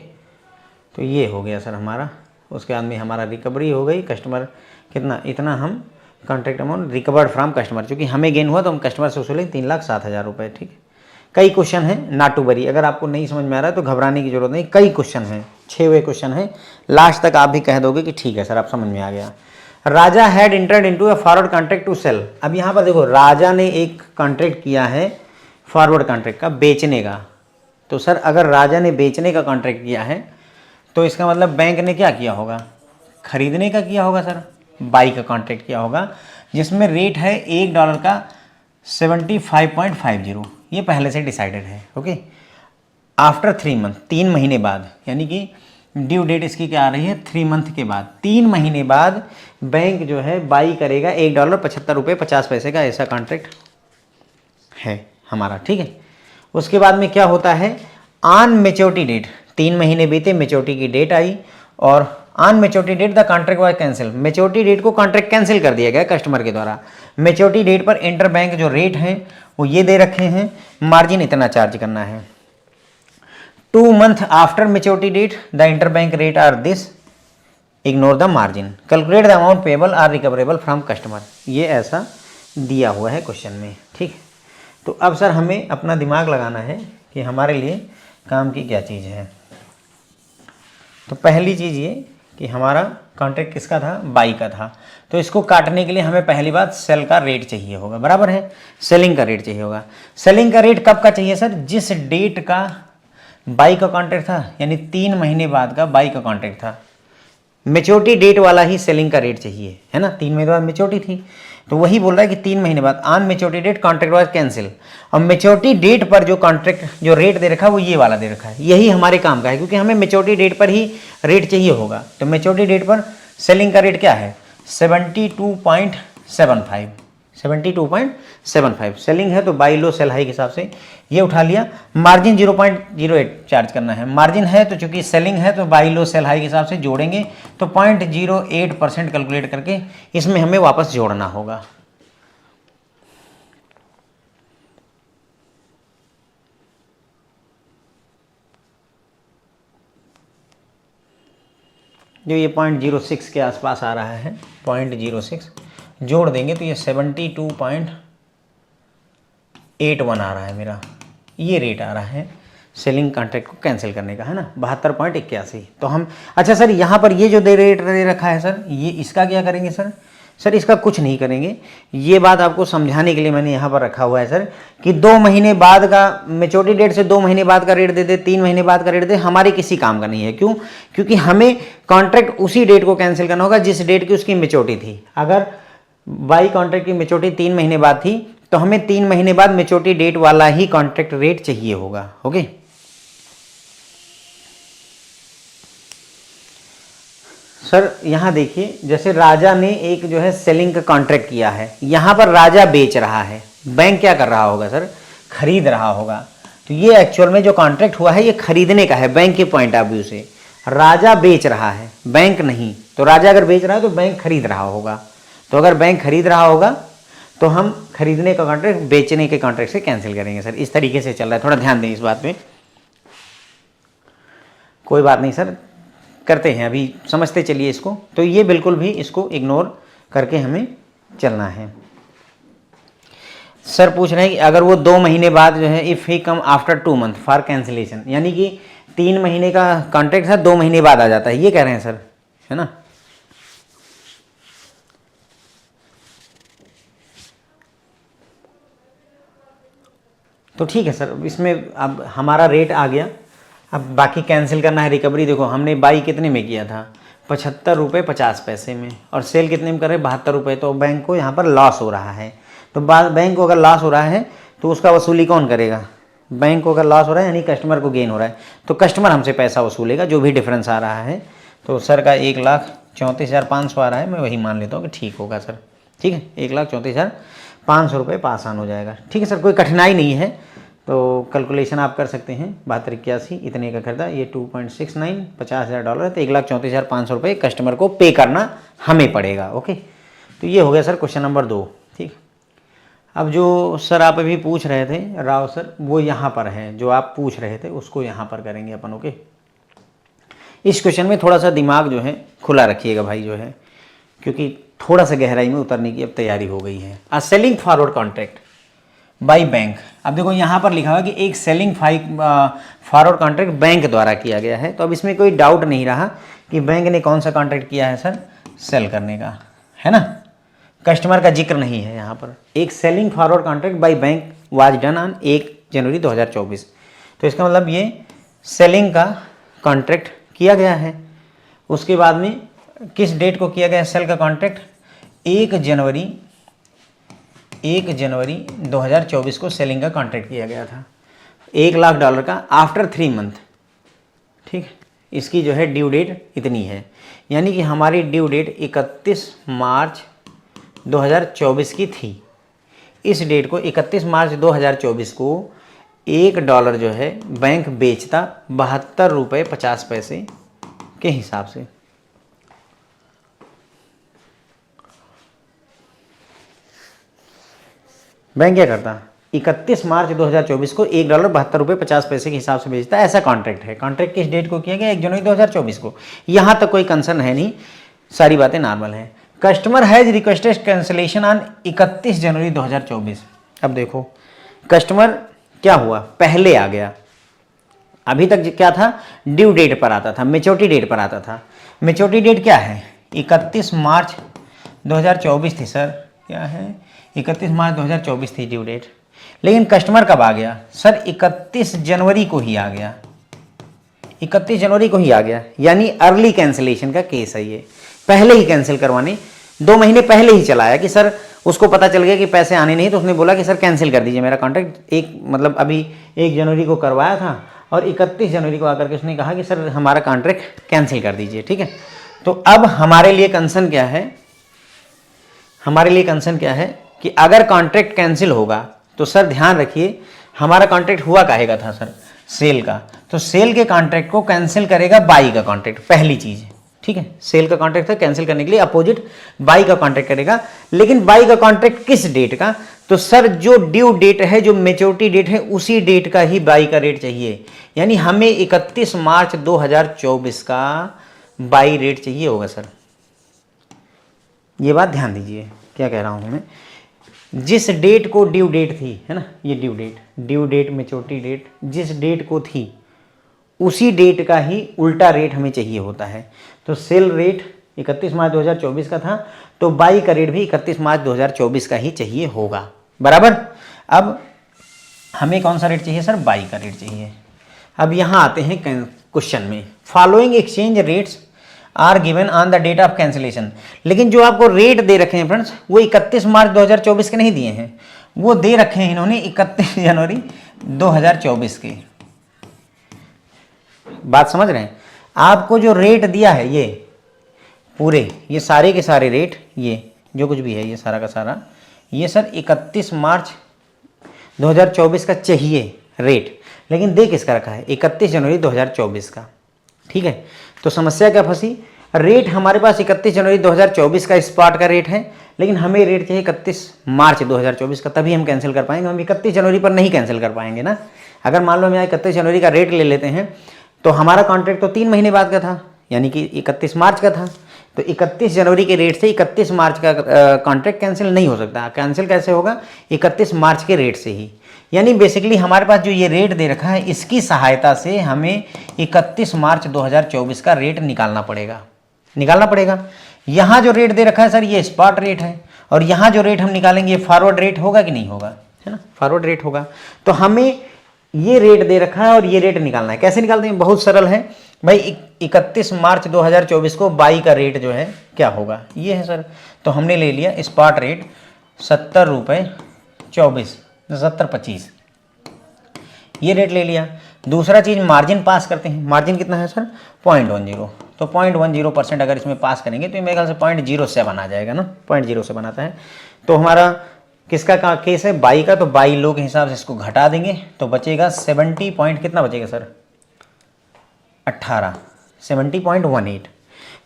तो ये हो गया सर हमारा। उसके बाद में हमारा रिकवरी हो गई, कस्टमर कितना, इतना हम contract amount recovered from customer, चूँकि हमें गेन हुआ तो हम कस्टमर से वसूले 3,07,000 रुपये। ठीक है, कई क्वेश्चन हैं, नॉट टू वरी, अगर आपको नहीं समझ में आ रहा है तो घबराने की जरूरत नहीं, कई क्वेश्चन हैं, 6 क्वेश्चन हैं, लास्ट तक आप भी कह दोगे कि ठीक है सर आप समझ में आ गया। Raja had entered into a forward contract to sell. अब यहाँ पर देखो, राजा ने एक कॉन्ट्रैक्ट किया है फॉरवर्ड कॉन्ट्रैक्ट का, बेचने का। तो सर अगर राजा ने बेचने का कॉन्ट्रैक्ट किया है तो इसका मतलब बैंक ने क्या किया होगा, खरीदने का किया होगा सर, बाई का कॉन्ट्रैक्ट किया होगा, जिसमें रेट है $1 का 75.50, ये पहले से डिसाइडेड है। ओके, आफ्टर 3 मंथ, 3 महीने बाद, यानी कि ड्यू डेट इसकी क्या आ रही है, 3 मंथ के बाद, 3 महीने बाद बैंक जो है बाई करेगा $1.75 का, ऐसा कॉन्ट्रैक्ट है हमारा। ठीक है, उसके बाद में क्या होता है, ऑन मेच्योरिटी डेट, 3 महीने बीते, मेच्योरिटी की डेट आई और on maturity date the contract was cancel, maturity date को कॉन्ट्रैक्ट कैंसिल कर दिया गया कस्टमर के द्वारा। मेच्योरिटी डेट पर इंटर बैंक जो रेट हैं वो ये दे रखे हैं, मार्जिन इतना चार्ज करना है। 2 month after maturity date the inter bank rate are this, ignore the margin, calculate the amount payable are recoverable from customer, ये ऐसा दिया हुआ है क्वेश्चन में। ठीक, तो अब सर हमें अपना दिमाग लगाना है कि हमारे लिए काम की क्या चीज़ है। तो पहली चीज़ ये कि हमारा कॉन्ट्रैक्ट किसका था, बाई का था, तो इसको काटने के लिए हमें पहली बात सेल का रेट चाहिए होगा, बराबर है, सेलिंग का रेट चाहिए होगा। सेलिंग का रेट कब का चाहिए सर, जिस डेट का बाई का कॉन्ट्रैक्ट था, यानी 3 महीने बाद का बाई का कॉन्ट्रैक्ट था, मेच्योरिटी डेट वाला ही सेलिंग का रेट चाहिए, है ना, 3 महीने बाद मेच्योरिटी थी, तो वही बोल रहा है कि 3 महीने बाद on maturity date contract was cancel, और मेच्योरिटी डेट पर जो कॉन्ट्रैक्ट जो रेट दे रखा है वो ये वाला दे रखा है, यही हमारे काम का है, क्योंकि हमें मेच्योरिटी डेट पर ही रेट चाहिए होगा। तो मेच्योरिटी डेट पर सेलिंग का रेट क्या है, 72.75, 72.75 सेलिंग है, तो बाई लो सेल हाई के हिसाब से ये उठा लिया। मार्जिन 0.08 चार्ज करना है, मार्जिन है तो चूंकि सेलिंग है तो बाई लो सेल हाई के हिसाब से जोड़ेंगे, तो 0.08% कैलकुलेट करके इसमें हमें वापस जोड़ना होगा। जो ये 0.06 के आसपास आ रहा है, 0.06 जोड़ देंगे तो ये 72.81 आ रहा है मेरा, ये रेट आ रहा है सेलिंग कॉन्ट्रैक्ट को कैंसिल करने का, है ना, 72.81। तो हम, अच्छा सर यहाँ पर ये जो रेट दे रखा है सर, ये इसका क्या करेंगे सर, सर इसका कुछ नहीं करेंगे, ये बात आपको समझाने के लिए मैंने यहाँ पर रखा हुआ है सर, कि 2 महीने बाद का मेच्योरिटी डेट से 2 महीने बाद का रेट दे दे, 3 महीने बाद का रेट दे, हमारे किसी काम का नहीं है। क्यों, क्योंकि हमें कॉन्ट्रैक्ट उसी डेट को कैंसिल करना होगा जिस डेट की उसकी मेच्योरिटी थी। अगर बाई कॉन्ट्रैक्ट की मेच्योरिटी 3 महीने बाद थी तो हमें 3 महीने बाद मेच्योरिटी डेट वाला ही कॉन्ट्रैक्ट रेट चाहिए होगा। ओके, सर यहाँ देखिए, जैसे राजा ने एक जो है सेलिंग का कॉन्ट्रैक्ट किया है, यहाँ पर राजा बेच रहा है, बैंक क्या कर रहा होगा सर, खरीद रहा होगा। तो ये एक्चुअल में जो कॉन्ट्रैक्ट हुआ है ये खरीदने का है बैंक के पॉइंट ऑफ व्यू से, राजा बेच रहा है, बैंक नहीं। तो राजा अगर बेच रहा है तो बैंक खरीद रहा होगा, तो अगर बैंक खरीद रहा होगा तो हम खरीदने का कॉन्ट्रैक्ट बेचने के कॉन्ट्रैक्ट से कैंसिल करेंगे। सर इस तरीके से चल रहा है, थोड़ा ध्यान दें इस बात पे। कोई बात नहीं सर, करते हैं, अभी समझते चलिए इसको। तो ये बिल्कुल भी इसको इग्नोर करके हमें चलना है। सर पूछ रहे हैं कि अगर वो 2 महीने बाद जो है, if he come after 2 month for cancellation, यानी कि 3 महीने का कॉन्ट्रैक्ट है, 2 महीने बाद आ जाता है, ये कह रहे हैं सर, है ना। तो ठीक है सर, इसमें अब हमारा रेट आ गया, अब बाकी कैंसिल करना है रिकवरी। देखो हमने बाई कितने में किया था, ₹75.50 में, और सेल कितने में कर रहे हैं? ₹72। तो बैंक को यहाँ पर लॉस हो रहा है। तो बैंक को अगर लॉस हो रहा है तो उसका वसूली कौन करेगा? बैंक को अगर लॉस हो रहा है यानी कस्टमर को गेन हो रहा है, तो कस्टमर हमसे पैसा वसूलेगा जो भी डिफरेंस आ रहा है। तो सर का 1,34,500 आ रहा है, मैं वही मान लेता हूँ कि ठीक होगा सर। ठीक है, 1,34,500 रुपये पास ऑन हो जाएगा। ठीक है सर, कोई कठिनाई नहीं है, तो कैलकुलेशन आप कर सकते हैं। 7281 इतने का खरीदा, ये 2.69 $50,000 है, तो 1,34,500 रुपये कस्टमर को पे करना हमें पड़ेगा। ओके, तो ये हो गया सर क्वेश्चन नंबर 2। ठीक, अब जो सर आप अभी पूछ रहे थे राव सर, वो यहाँ पर है, जो आप पूछ रहे थे उसको यहाँ पर करेंगे अपन। ओके, इस क्वेश्चन में थोड़ा सा दिमाग जो है खुला रखिएगा भाई जो है, क्योंकि थोड़ा सा गहराई में उतरने की अब तैयारी हो गई है। Selling forward contract by bank. अब देखो यहाँ पर लिखा हुआ कि एक सेलिंग फॉरवर्ड कॉन्ट्रैक्ट बैंक द्वारा किया गया है, तो अब इसमें कोई डाउट नहीं रहा कि बैंक ने कौन सा कॉन्ट्रैक्ट किया है सर? सेल करने का, है ना? कस्टमर का जिक्र नहीं है यहाँ पर। एक selling forward contract by bank was done on 1 जनवरी 2024। तो इसका मतलब ये सेलिंग का कॉन्ट्रैक्ट किया गया है। उसके बाद में किस डेट को किया गया सेल का कॉन्ट्रैक्ट? 1 जनवरी 2024 को सेलिंग का कॉन्ट्रैक्ट किया गया था $1,00,000 का आफ्टर 3 मंथ। ठीक, इसकी जो है ड्यू डेट इतनी है, यानी कि हमारी ड्यू डेट 31 मार्च 2024 की थी। इस डेट को 31 मार्च 2024 को $1 जो है बैंक बेचता ₹72.50 के हिसाब से। बैंक क्या करता? 31 मार्च 2024 को $1 ₹72.50 के हिसाब से बेचता है। ऐसा कॉन्ट्रैक्ट है। कॉन्ट्रैक्ट किस डेट को किया गया? 1 जनवरी 2024 को। यहाँ तक कोई कंसर्न है नहीं, सारी बातें नॉर्मल हैं। Customer has requested cancellation on 31 जनवरी 2024। अब देखो कस्टमर क्या हुआ, पहले आ गया। अभी तक क्या था? ड्यू डेट पर आता था, मेच्योरिटी डेट पर आता था। मेच्योरिटी डेट क्या है? 31 मार्च 2024 थी सर। क्या है? 31 मार्च 2024 थी ड्यू डेट। लेकिन कस्टमर कब आ गया सर? 31 जनवरी को ही आ गया। 31 जनवरी को ही आ गया, यानी अर्ली कैंसिलेशन का केस है ये। पहले ही कैंसिल करवाने, 2 महीने पहले ही चलाया कि सर, उसको पता चल गया कि पैसे आने नहीं, तो उसने बोला कि सर कैंसिल कर दीजिए मेरा कॉन्ट्रैक्ट। मतलब अभी 1 जनवरी को करवाया था और 31 जनवरी को आकर के उसने कहा कि सर हमारा कॉन्ट्रैक्ट कैंसिल कर दीजिए। ठीक है, तो अब हमारे लिए कंसर्न क्या है? हमारे लिए कंसर्न क्या है कि अगर कॉन्ट्रैक्ट कैंसिल होगा तो सर ध्यान रखिए, हमारा कॉन्ट्रैक्ट हुआ काहे का था सर? सेल का। तो सेल के कॉन्ट्रैक्ट को कैंसिल करेगा बाई का कॉन्ट्रैक्ट, पहली चीज। ठीक है, सेल का कॉन्ट्रैक्ट था, कैंसिल करने के लिए अपोजिट बाई का कॉन्ट्रैक्ट करेगा। लेकिन बाई का कॉन्ट्रैक्ट किस डेट का? तो सर जो ड्यू डेट है, जो मेच्योरिटी डेट है, उसी डेट का ही बाई का रेट चाहिए। यानी हमें 31 मार्च 2024 का बाई रेट चाहिए होगा सर। ये बात ध्यान दीजिए क्या कह रहा हूं मैं। जिस डेट को ड्यू डेट थी, है ना, ये ड्यू डेट मेच्योरिटी डेट जिस डेट को थी, उसी डेट का ही उल्टा रेट हमें चाहिए होता है। तो सेल रेट 31 मार्च 2024 का था, तो बाई का रेट भी 31 मार्च 2024 का ही चाहिए होगा, बराबर। अब हमें कौन सा रेट चाहिए सर? बाई का रेट चाहिए। अब यहाँ आते हैं क्वेश्चन में, following exchange rates are given on the date of cancellation. लेकिन जो आपको रेट दे रखे हैं फ्रेंड्स, वो 31 मार्च 2024 के नहीं दिए हैं, वो दे रखे हैं इन्होंने 31 जनवरी 2024 के। बात समझ रहे हैं? आपको जो रेट दिया है ये पूरे, ये सारे के सारे रेट, ये जो कुछ भी है ये सारा का सारा, ये सर 31 मार्च 2024 का चाहिए रेट, लेकिन दे किसका रखा है? 31 जनवरी 2024 का। ठीक है, तो समस्या क्या फंसी? रेट हमारे पास 31 जनवरी 2024 का स्पॉट का रेट है, लेकिन हमें रेट चाहिए 31 मार्च 2024 का, तभी हम कैंसिल कर पाएंगे। हम 31 जनवरी पर नहीं कैंसिल कर पाएंगे ना। अगर मान लो हम यहाँ 31 जनवरी का रेट ले लेते हैं, तो हमारा कॉन्ट्रैक्ट तो 3 महीने बाद का था, यानी कि 31 मार्च का था। तो 31 जनवरी के रेट से 31 मार्च का कॉन्ट्रैक्ट कैंसिल नहीं हो सकता। कैंसिल कैसे होगा? 31 मार्च के रेट से ही। यानी बेसिकली हमारे पास जो ये रेट दे रखा है, इसकी सहायता से हमें 31 मार्च 2024 का रेट निकालना पड़ेगा। यहाँ जो रेट दे रखा है सर, ये स्पॉट रेट है, और यहाँ जो रेट हम निकालेंगे, ये फॉरवर्ड रेट होगा कि नहीं होगा? है ना, फॉरवर्ड रेट होगा। तो हमें ये रेट दे रखा है और ये रेट निकालना है। कैसे निकालते हैं? बहुत सरल है। भाई 31 मार्च 2024 को बाई का रेट जो है क्या होगा, ये है सर। तो हमने ले लिया स्पॉट रेट 70 रुपये 24, 70.25, ये रेट ले लिया। दूसरा चीज़ मार्जिन पास करते हैं, मार्जिन कितना है सर 0.10, तो 0.10% अगर इसमें पास करेंगे तो मेरे ख्याल से 0.07 आ जाएगा ना, 0.07 बनाता है। तो हमारा किसका केस है, बाई का, तो बाई लो के हिसाब से इसको घटा देंगे तो बचेगा 70 पॉइंट, कितना बचेगा सर 18, 70.18।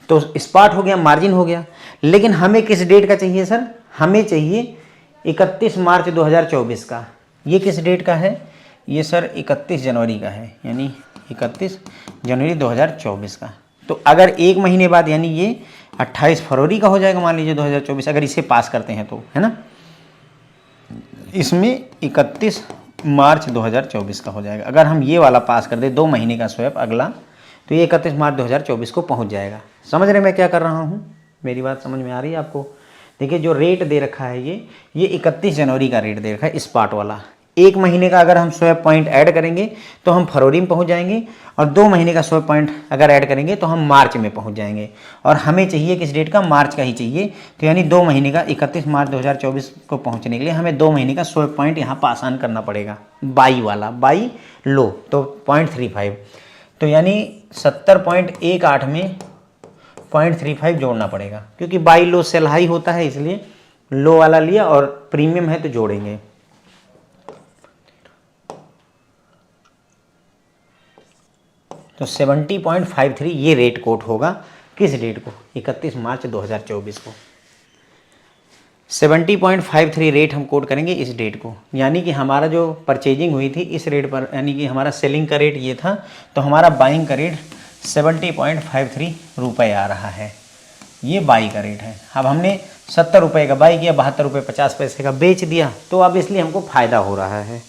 तो स्पॉट हो गया, मार्जिन हो गया। लेकिन हमें किस डेट का चाहिए सर, हमें चाहिए 31 मार्च 2024 का। ये किस डेट का है, ये सर 31 जनवरी का है, यानी 31 जनवरी 2024 का। तो अगर एक महीने बाद यानी ये 28 फरवरी का हो जाएगा मान लीजिए 2024, अगर इसे पास करते हैं तो, है ना। इसमें 31 मार्च 2024 का हो जाएगा। अगर हम ये वाला पास कर दें 2 महीने का स्वैप अगला, तो ये 31 मार्च 2024 को पहुंच जाएगा। समझ रहे मैं क्या कर रहा हूँ, मेरी बात समझ में आ रही है आपको। देखिए जो रेट दे रखा है ये 31 जनवरी का रेट दे रखा है स्पॉट वाला। एक महीने का अगर हम स्वैप पॉइंट ऐड करेंगे तो हम फरवरी में पहुंच जाएंगे, और 2 महीने का स्वैप पॉइंट अगर ऐड करेंगे तो हम मार्च में पहुंच जाएंगे। और हमें चाहिए किस डेट का, मार्च का ही चाहिए। तो यानी 2 महीने का 31 मार्च 2024 को पहुंचने के लिए हमें 2 महीने का स्वैप पॉइंट यहाँ पास ऑन करना पड़ेगा, बाई वाला, बाई लो, तो 0.35। तो यानी 70.18 में 0.35 जोड़ना पड़ेगा, क्योंकि बाई लो सेल हाई होता है इसलिए लो वाला लिया, और प्रीमियम है तो जोड़ेंगे। तो 70.53 ये रेट कोट होगा किस डेट को, 31 मार्च 2024 को। 70.53 रेट हम कोट करेंगे इस डेट को, यानी कि हमारा जो परचेजिंग हुई थी इस रेट पर, यानी कि हमारा सेलिंग का रेट ये था, तो हमारा बाइंग का रेट 70.53 रुपये आ रहा है, ये बाई का रेट है। अब हमने 70 रुपये का बाई किया, 72 रुपये 50 पैसे का बेच दिया, तो अब इसलिए हमको फ़ायदा हो रहा है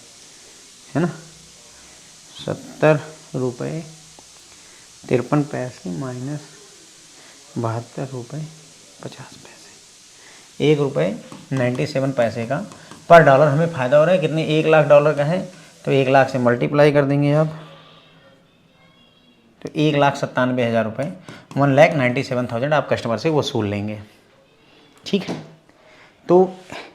ना। 70 रुपये 53 पैसे माइनस 72 रुपये 50 पैसे, $1.97 का पर डॉलर हमें फ़ायदा हो रहा है। कितने, $1,00,000 का है तो 1,00,000 से मल्टीप्लाई कर देंगे आप, तो 1,97,000 रुपये, 1,97,000 आप कस्टमर से वसूल लेंगे। ठीक है। तो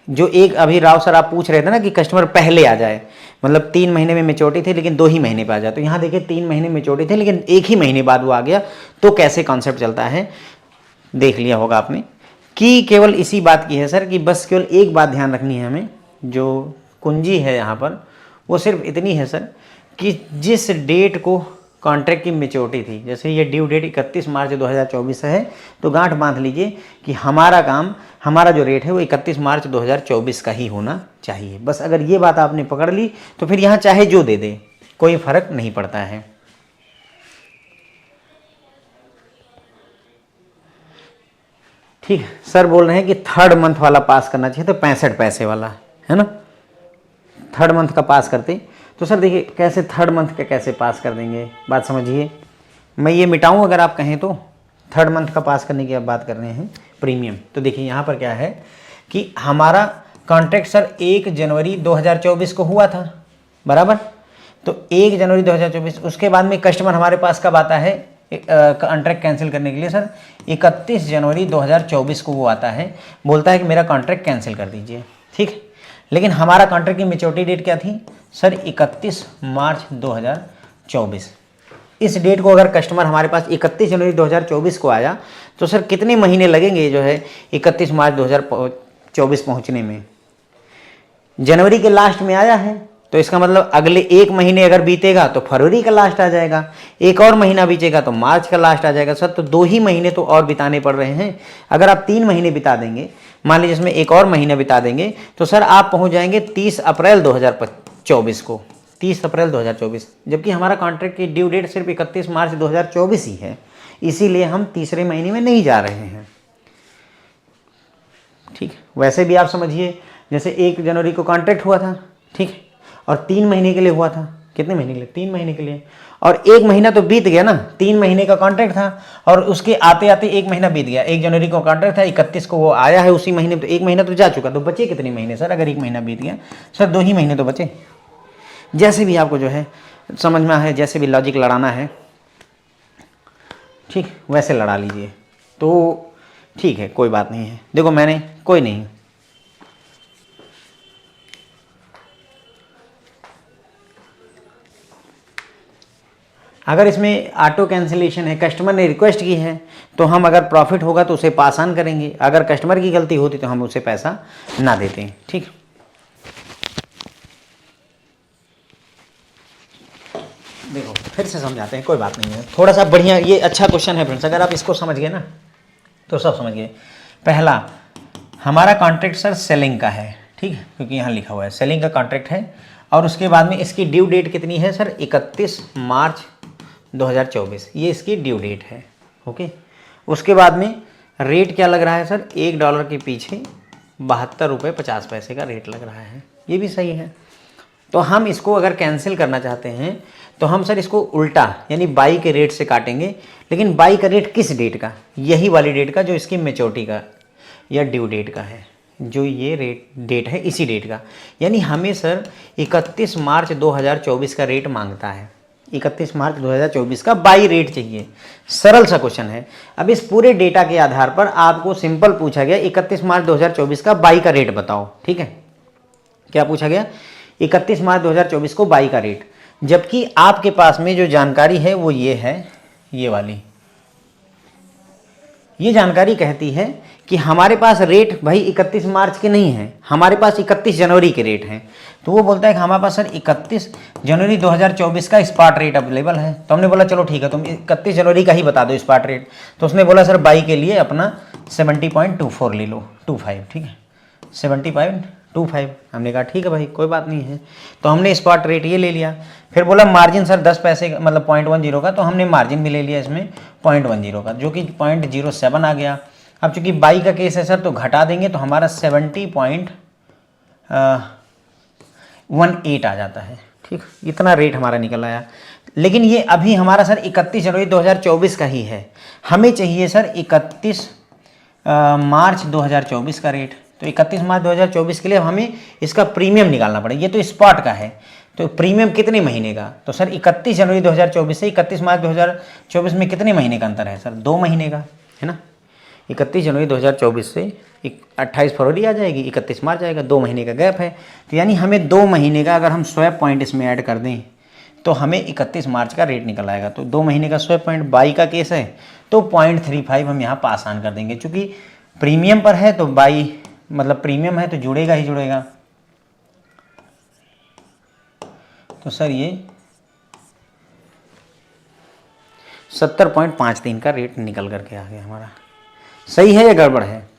जो एक अभी राव सर आप पूछ रहे थे ना कि कस्टमर पहले आ जाए, मतलब 3 महीने में मेच्योरिटी थी लेकिन 2 ही महीने पे आ जाए, तो यहाँ देखिए 3 महीने मेच्योरिटी थी लेकिन 1 ही महीने बाद वो आ गया, तो कैसे कॉन्सेप्ट चलता है देख लिया होगा आपने, कि केवल इसी बात की है सर कि बस केवल एक बात ध्यान रखनी है हमें, जो कुंजी है यहाँ पर वो सिर्फ इतनी है सर कि जिस डेट को कॉन्ट्रैक्ट की मेच्योरिटी थी, जैसे ये ड्यू डेट 31 मार्च 2024 है, तो गांठ बांध लीजिए कि हमारा काम, हमारा जो रेट है वो 31 मार्च 2024 का ही होना चाहिए। बस अगर ये बात आपने पकड़ ली तो फिर यहाँ चाहे जो दे दे कोई फर्क नहीं पड़ता है। ठीक है। सर बोल रहे हैं कि 3rd मंथ वाला पास करना चाहिए, तो 65 पैसे वाला है ना, 3rd मंथ का पास करते। तो सर देखिए कैसे 3rd मंथ का कैसे पास कर देंगे, बात समझिए। मैं ये मिटाऊं अगर आप कहें तो, 3rd मंथ का पास करने की आप बात कर रहे हैं प्रीमियम। तो देखिए यहाँ पर क्या है कि हमारा कॉन्ट्रैक्ट सर 1 जनवरी 2024 को हुआ था, बराबर। तो 1 जनवरी 2024, उसके बाद में कस्टमर हमारे पास कब आता है कॉन्ट्रैक्ट कैंसिल करने के लिए सर, 31 जनवरी 2024 को वो आता है, बोलता है कि मेरा कॉन्ट्रैक्ट कैंसिल कर दीजिए। ठीक। लेकिन हमारा कॉन्ट्रैक्ट की मेच्योरिटी डेट क्या थी सर, 31 मार्च 2024। इस डेट को अगर कस्टमर हमारे पास 31 जनवरी 2024 को आया तो सर कितने महीने लगेंगे जो है 31 मार्च 2024 पहुंचने में। जनवरी के लास्ट में आया है तो इसका मतलब अगले 1 महीने अगर बीतेगा तो फरवरी का लास्ट आ जाएगा, एक और महीना बीतेगा तो मार्च का लास्ट आ जाएगा। सर तो 2 ही महीने तो और बिताने पड़ रहे हैं। अगर आप 3 महीने बिता देंगे, मान लीजिए इसमें एक और महीना बिता देंगे, तो सर आप पहुंच जाएंगे 30 अप्रैल 2024 को, 30 अप्रैल 2024, जबकि हमारा कॉन्ट्रैक्ट की ड्यू डेट सिर्फ 31 मार्च 2024 ही है, इसीलिए हम तीसरे महीने में नहीं जा रहे हैं। ठीक। वैसे भी आप समझिए जैसे 1 जनवरी को कॉन्ट्रैक्ट हुआ था, ठीक, और 3 महीने के लिए हुआ था। कितने महीने के लिए, 3 महीने के लिए, और 1 महीना तो बीत गया ना, 3 महीने का कॉन्ट्रैक्ट था और उसके आते आते 1 महीना बीत गया। 1 जनवरी को कॉन्ट्रैक्ट था, 31 को वो आया है उसी महीने, तो 1 महीना तो जा चुका, तो बचे कितने महीने सर अगर 1 महीना बीत गया सर, 2 ही महीने तो बचे। जैसे भी आपको जो है समझ में है, जैसे भी लॉजिक लड़ाना है ठीक, वैसे लड़ा लीजिए तो ठीक है, कोई बात नहीं है। देखो मैंने कोई नहीं, अगर इसमें ऑटो कैंसिलेशन है, कस्टमर ने रिक्वेस्ट की है, तो हम अगर प्रॉफिट होगा तो उसे पास ऑन करेंगे, अगर कस्टमर की गलती होती तो हम उसे पैसा ना देते हैं। ठीक, देखो फिर से समझाते हैं, कोई बात नहीं है, थोड़ा सा बढ़िया, ये अच्छा क्वेश्चन है फ्रेंड्स, अगर आप इसको समझ गए ना तो सब समझ गए। पहला हमारा कॉन्ट्रैक्ट सर सेलिंग का है, ठीक है, क्योंकि यहाँ लिखा हुआ है सेलिंग का कॉन्ट्रैक्ट है, और उसके बाद में इसकी ड्यू डेट कितनी है सर, 31 मार्च 2024, ये इसकी ड्यू डेट है। ओके, उसके बाद में रेट क्या लग रहा है सर, $1 के पीछे 72 रुपये 50 पैसे का रेट लग रहा है, ये भी सही है। तो हम इसको अगर कैंसिल करना चाहते हैं तो हम सर इसको उल्टा यानी बाई के रेट से काटेंगे, लेकिन बाई का रेट किस डेट का, यही वाली डेट का जो इसकी मैच्योरिटी का या ड्यू डेट का है, जो ये डेट है इसी डेट का, यानी हमें सर 31 मार्च 2024 का रेट मांगता है, 31 मार्च 2024 का बाई रेट चाहिए। सरल सा क्वेश्चन है। अब इस पूरे डेटा के आधार पर आपको सिंपल पूछा गया 31 मार्च 2024 का बाई का रेट बताओ, ठीक है, क्या पूछा गया, 31 मार्च 2024 को बाई का रेट, जबकि आपके पास में जो जानकारी है वो ये है, ये वाली, ये जानकारी कहती है कि हमारे पास रेट भाई 31 मार्च के नहीं है, हमारे पास 31 जनवरी के रेट हैं। तो वो बोलता है कि हमारे पास सर 31 जनवरी 2024 का स्पॉट रेट अवेलेबल है। तो हमने बोला चलो ठीक है, तुम 31 जनवरी का ही बता दो स्पॉट रेट। तो उसने बोला सर बाई के लिए अपना 70.24 ले लो, 25, ठीक है, 70.25। हमने कहा ठीक है भाई, कोई बात नहीं है। तो हमने स्पॉट रेट ये ले लिया। फिर बोला मार्जिन सर 10 पैसे का, मतलब 0.10 का, तो हमने मार्जिन भी ले लिया इसमें 0.10 का, जो कि 0.07 आ गया। अब चूंकि बाई का केस है सर तो घटा देंगे तो हमारा 70.18 आ जाता है, ठीक, इतना रेट हमारा निकल आया। लेकिन ये अभी हमारा सर 31 जनवरी 2024 का ही है, हमें चाहिए सर 31 मार्च 2024 का रेट। तो 31 मार्च 2024 के लिए हमें इसका प्रीमियम निकालना पड़ेगा, ये तो स्पॉट का है, तो प्रीमियम कितने महीने का, तो सर 31 जनवरी 2024 से 31 मार्च 2024 में कितने महीने का अंतर है सर, 2 महीने का है ना। 31 जनवरी 2024 से 28 फरवरी आ जाएगी, 31 मार्च आएगा, 2 महीने का गैप है। तो यानी हमें 2 महीने का अगर हम स्वैप पॉइंट इसमें ऐड कर दें तो हमें 31 मार्च का रेट निकल आएगा। तो 2 महीने का स्वैप पॉइंट, बाई का केस है तो 0.35 हम यहाँ पास ऑन कर देंगे, चूँकि प्रीमियम पर है तो बाई मतलब प्रीमियम है तो जुड़ेगा ही जुड़ेगा। तो सर ये 70.53 का रेट निकल करके आ गया हमारा। सही है या गड़बड़ है?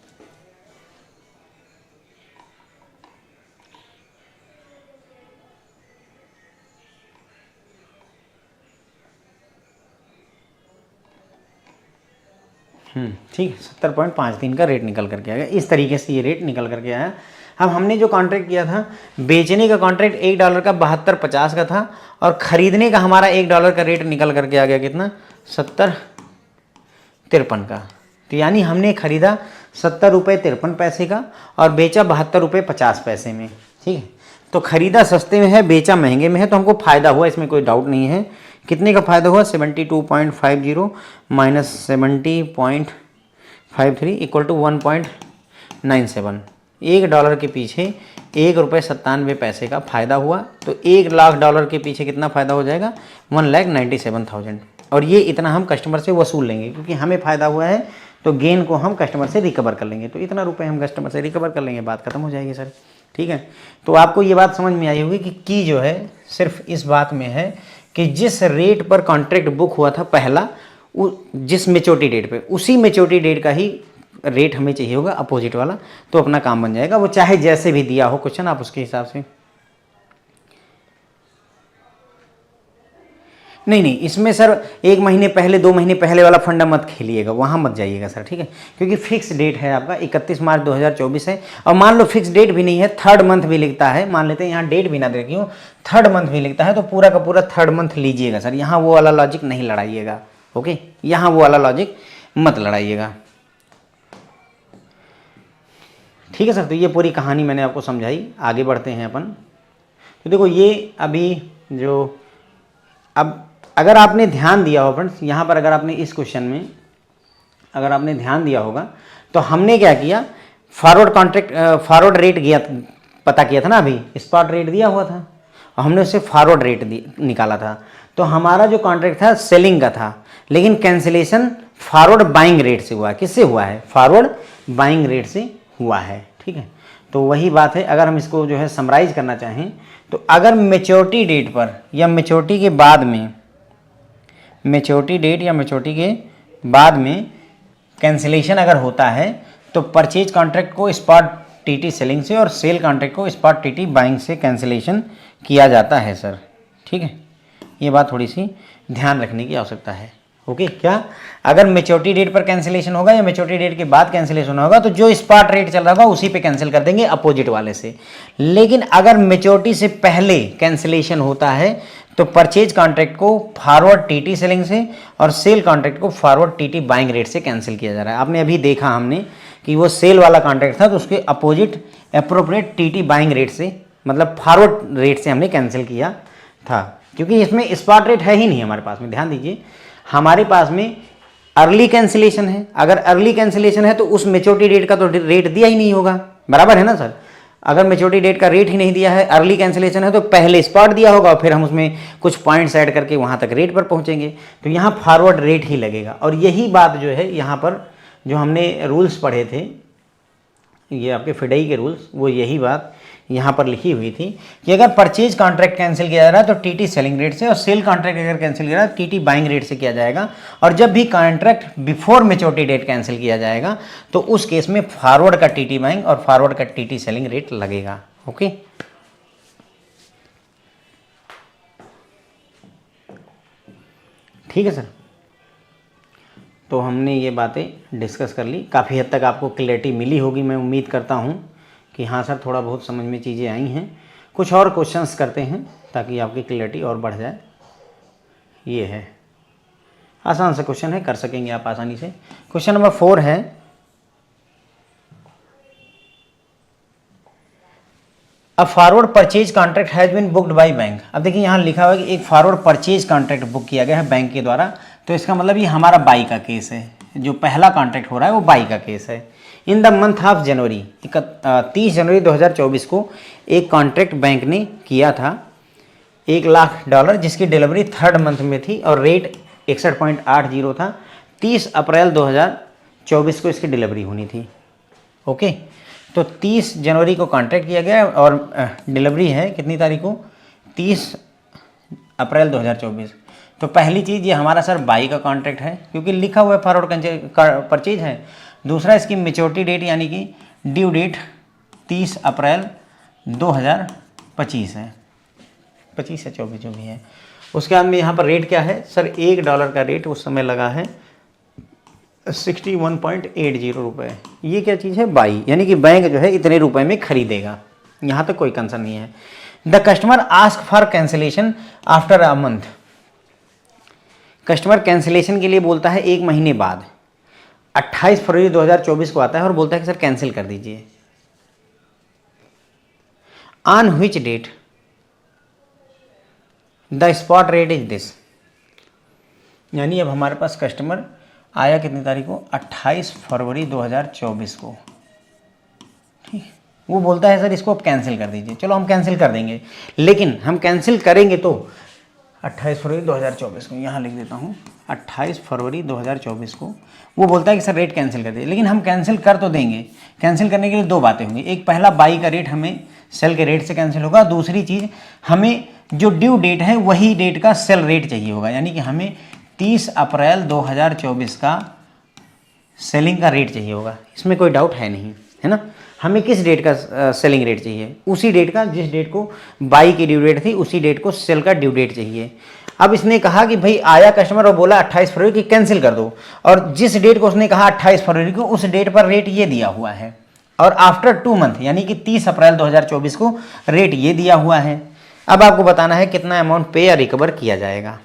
ठीक है, 70.53 का रेट निकल करके आ गया। इस तरीके से ये रेट निकल करके आया। अब हमने जो कॉन्ट्रैक्ट किया था, बेचने का कॉन्ट्रैक्ट $1 का 72.50 का था, और ख़रीदने का हमारा $1 का रेट निकल करके आ गया कितना, 70.53 का। तो यानी हमने ख़रीदा 70 रुपये 53 पैसे का और बेचा 72 रुपये 50 पैसे में, ठीक है। तो ख़रीदा सस्ते में है, बेचा महंगे में है, तो हमको फ़ायदा हुआ, इसमें कोई डाउट नहीं है। कितने का फ़ायदा हुआ, 72.50 माइनस 70.53 इक्वल टू 1.97। $1 के पीछे ₹1.97 का फ़ायदा हुआ। तो $1,00,000 के पीछे कितना फ़ायदा हो जाएगा, 1,97,000। और ये इतना हम कस्टमर से वसूल लेंगे, क्योंकि हमें फ़ायदा हुआ है तो गेन को हम कस्टमर से रिकवर कर लेंगे। तो इतना रुपए हम कस्टमर से रिकवर कर लेंगे, बात खत्म हो जाएगी सर, ठीक है। तो आपको ये बात समझ में आई होगी कि की जो है सिर्फ इस बात में है कि जिस रेट पर कॉन्ट्रैक्ट बुक हुआ था पहला, जिस मेच्योरिटी डेट पे, उसी मेच्योरिटी डेट का ही रेट हमें चाहिए होगा अपोजिट वाला, तो अपना काम बन जाएगा। वो चाहे जैसे भी दिया हो क्वेश्चन, आप उसके हिसाब से। नहीं, इसमें सर 1 महीने पहले 2 महीने पहले वाला फंडा मत खेलिएगा, वहाँ मत जाइएगा सर, ठीक है, क्योंकि फिक्स डेट है आपका 31 मार्च 2024 है। और मान लो फिक्स डेट भी नहीं है, 3rd मंथ भी लिखता है, मान लेते हैं यहाँ डेट भी ना दे रखी हो, 3rd मंथ भी लिखता है, तो पूरा का पूरा 3rd मंथ लीजिएगा सर, यहाँ वो वाला लॉजिक नहीं लड़ाइएगा। ओके, यहाँ वो वाला लॉजिक मत लड़ाइएगा, ठीक है सर। तो ये पूरी कहानी मैंने आपको समझाई, आगे बढ़ते हैं अपन। तो देखो ये अभी जो अब अगर आपने ध्यान दिया हो फ्रेंड्स, यहाँ पर अगर आपने इस क्वेश्चन में अगर आपने ध्यान दिया होगा तो हमने क्या किया, फॉरवर्ड रेट पता किया था ना, अभी स्पॉट रेट दिया हुआ था और हमने उससे फॉरवर्ड रेट निकाला था। तो हमारा जो कॉन्ट्रैक्ट था सेलिंग का था, लेकिन कैंसिलेशन फॉरवर्ड बाइंग रेट से हुआ है। किससे हुआ है? फॉरवर्ड बाइंग रेट से हुआ है। ठीक है, तो वही बात है। अगर हम इसको जो है समराइज करना चाहें तो अगर मेच्योरिटी डेट पर या मेच्योरिटी के बाद में, मेच्योरिटी डेट या मेच्योरिटी के बाद में कैंसिलेशन अगर होता है तो परचेज कॉन्ट्रैक्ट को स्पॉट टीटी सेलिंग से और सेल कॉन्ट्रैक्ट को स्पॉट टीटी बाइंग से कैंसिलेशन किया जाता है सर। ठीक है, ये बात थोड़ी सी ध्यान रखने की आवश्यकता है। ओके, क्या अगर मेच्योरिटी डेट पर कैंसिलेशन होगा या मेच्योरिटी डेट के बाद कैंसिलेशन होगा तो जो स्पॉट रेट चल रहा होगा उसी पे कैंसिल कर देंगे अपोजिट वाले से। लेकिन अगर मेच्योरिटी से पहले कैंसिलेशन होता है तो परचेज कॉन्ट्रैक्ट को फॉरवर्ड टीटी सेलिंग से और सेल कॉन्ट्रैक्ट को फॉरवर्ड टीटी बाइंग रेट से कैंसिल किया जा रहा है। आपने अभी देखा हमने कि वो सेल वाला कॉन्ट्रैक्ट था तो उसके opposite appropriate TT buying rate से, मतलब फॉरवर्ड रेट से हमने कैंसिल किया था, क्योंकि इसमें स्पॉट रेट है ही नहीं हमारे पास में। ध्यान दीजिए, हमारे पास में अर्ली कैंसिलेशन है। अगर अर्ली कैंसिलेशन है तो उस मेच्योरिटी डेट का तो रेट दिया ही नहीं होगा, बराबर है ना सर। अगर मेच्योरिटी डेट का रेट ही नहीं दिया है, अर्ली कैंसिलेशन है, तो पहले स्पॉट दिया होगा और फिर हम उसमें कुछ पॉइंट्स ऐड करके वहाँ तक रेट पर पहुँचेंगे, तो यहाँ फॉरवर्ड रेट ही लगेगा। और यही बात जो है यहाँ पर जो हमने रूल्स पढ़े थे, ये आपके फिडई के रूल्स, वो यही बात यहाँ पर लिखी हुई थी कि अगर परचेज कॉन्ट्रैक्ट कैंसिल किया जा रहा है तो टीटी सेलिंग रेट से, और सेल कॉन्ट्रैक्ट अगर कैंसिल किया जा रहा है टीटी बाइंग रेट से किया जाएगा। और जब भी contract before maturity date cancel किया जाएगा तो उस केस में फॉरवर्ड का टीटी बाइंग और फॉरवर्ड का टीटी सेलिंग रेट लगेगा। ओके, ठीक है सर। तो हमने ये बातें डिस्कस कर ली, काफ़ी हद तक आपको क्लैरिटी मिली होगी, मैं उम्मीद करता हूँ कि हाँ सर थोड़ा बहुत समझ में चीज़ें आई हैं। कुछ और क्वेश्चंस करते हैं ताकि आपकी क्लैरिटी और बढ़ जाए। ये है आसान सा क्वेश्चन है, कर सकेंगे आप आसानी से। क्वेश्चन नंबर 4 है, a forward purchase contract has been booked by bank. अब देखिए यहाँ लिखा हुआ है कि एक फॉरवर्ड परचेज कॉन्ट्रैक्ट बुक किया गया है बैंक के द्वारा, तो इसका मतलब ये हमारा बाई का केस है। जो पहला कॉन्ट्रैक्ट हो रहा है वो बाई का केस है। In the month of January, 30 जनवरी 2024 को एक कॉन्ट्रैक्ट बैंक ने किया था $1,00,000, जिसकी डिलीवरी 3rd मंथ में थी और रेट 61.80 था। 30 अप्रैल 2024 को इसकी डिलीवरी होनी थी। ओके, तो 30 जनवरी को कॉन्ट्रैक्ट किया गया और डिलीवरी है कितनी तारीख को? 30 अप्रैल 2024। तो पहली चीज़ ये हमारा सर बाई का कॉन्ट्रैक्ट है क्योंकि लिखा हुआ है फॉरवर्ड परचेज है। दूसरा इसकी मेच्योरिटी डेट यानी कि ड्यू डेट 30 अप्रैल 2025 है, 25 या 24 जो भी है। उसके बाद में यहाँ पर रेट क्या है सर? $1 का रेट उस समय लगा है 61.80 रुपये। ये क्या चीज़ है? बाई, यानी कि बैंक जो है इतने रुपए में खरीदेगा। यहाँ तक कोई कंसर्न नहीं है। The customer ask for cancellation after a month. Customer cancellation के लिए बोलता है 1 महीने बाद, 28 फरवरी 2024 को आता है और बोलता है कि सर कैंसिल कर दीजिए। On which date the spot rate is this. यानी अब हमारे पास कस्टमर आया कितनी तारीख को? 28 फरवरी 2024 को। ठीक, वो बोलता है सर इसको आप कैंसिल कर दीजिए। चलो हम कैंसिल कर देंगे, लेकिन हम कैंसिल करेंगे तो 28 फरवरी 2024 को, यहाँ लिख देता हूँ 28 फरवरी 2024 को वो बोलता है कि सर रेट कैंसिल कर दीजिए। लेकिन हम कैंसिल कर तो देंगे। कैंसिल करने के लिए 2 बातें होंगी। एक, पहला बाई का रेट हमें सेल के रेट से कैंसिल होगा। दूसरी चीज़, हमें जो ड्यू डेट है वही डेट का सेल रेट चाहिए होगा, यानी कि हमें 30 अप्रैल 2024 का सेलिंग का रेट चाहिए होगा। इसमें कोई डाउट है नहीं, है ना। हमें किस डेट का सेलिंग रेट चाहिए? उसी डेट का जिस डेट को बाई की ड्यू डेट थी, उसी डेट को सेल का ड्यू डेट चाहिए। अब इसने कहा कि भाई आया कस्टमर और बोला 28 फरवरी की कैंसिल कर दो, और जिस डेट को उसने कहा 28 फरवरी को, उस डेट पर रेट ये दिया हुआ है, और आफ्टर 2 मंथ यानी कि 30 अप्रैल 2024 को रेट ये दिया हुआ है। अब आपको बताना है कितना अमाउंट पे या रिकवर किया जाएगा।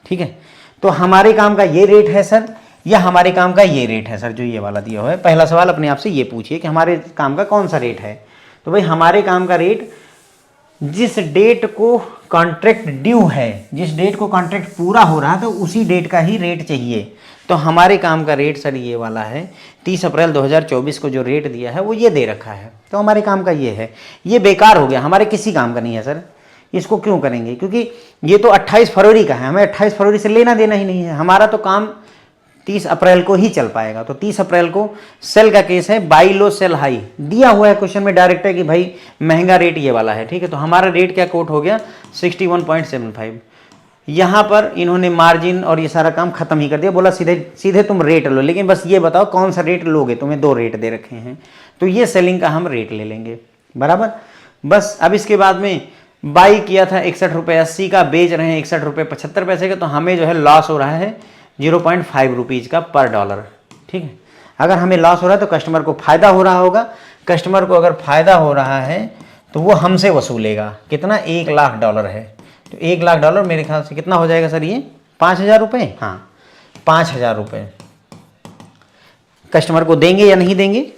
ठीक है, तो हमारे काम का ये रेट है सर, या हमारे काम का ये रेट है सर जो ये वाला दिया हुआ है। पहला सवाल अपने आप से ये पूछिए कि हमारे काम का कौन सा रेट है। तो भाई हमारे काम का रेट जिस डेट को कॉन्ट्रैक्ट ड्यू है, जिस डेट को कॉन्ट्रैक्ट पूरा हो रहा है तो उसी डेट का ही रेट चाहिए। तो हमारे काम का रेट सर ये वाला है, 30 अप्रैल 2024 को जो रेट दिया है वो ये दे रखा है, तो हमारे काम का ये है। ये बेकार हो गया, हमारे किसी काम का नहीं है सर। इसको क्यों करेंगे? क्योंकि ये तो 28 फरवरी का है, हमें 28 फरवरी से लेना देना ही नहीं है। हमारा तो काम 30 अप्रैल को ही चल पाएगा। तो 30 अप्रैल को सेल का केस है, बाई लो सेल हाई दिया हुआ है क्वेश्चन में डायरेक्ट है कि भाई महंगा रेट ये वाला है, ठीक है। तो हमारा रेट क्या कोट हो गया 61.75। यहाँ पर इन्होंने मार्जिन और ये सारा काम खत्म ही कर दिया, बोला सीधे सीधे तुम रेट लो, लेकिन बस ये बताओ कौन सा रेट लोगे, तुम्हें 2 रेट दे रखे हैं, तो ये सेलिंग का हम रेट ले लेंगे, बराबर। बस अब इसके बाद में बाई किया था 61 रुपये 80 का, बेच रहे हैं 61 रुपये 75 पैसे का, तो हमें जो है लॉस हो रहा है 0.5 रुपीज़ का पर डॉलर, ठीक है। अगर हमें लॉस हो रहा है तो कस्टमर को फ़ायदा हो रहा होगा। कस्टमर को अगर फ़ायदा हो रहा है तो वो हमसे वसूलेगा कितना, $1,00,000 है। तो $1,00,000 मेरे ख्याल से कितना हो जाएगा सर, ये 5,000 रुपये, हाँ 5,000 रुपये कस्टमर को देंगे या नहीं देंगे?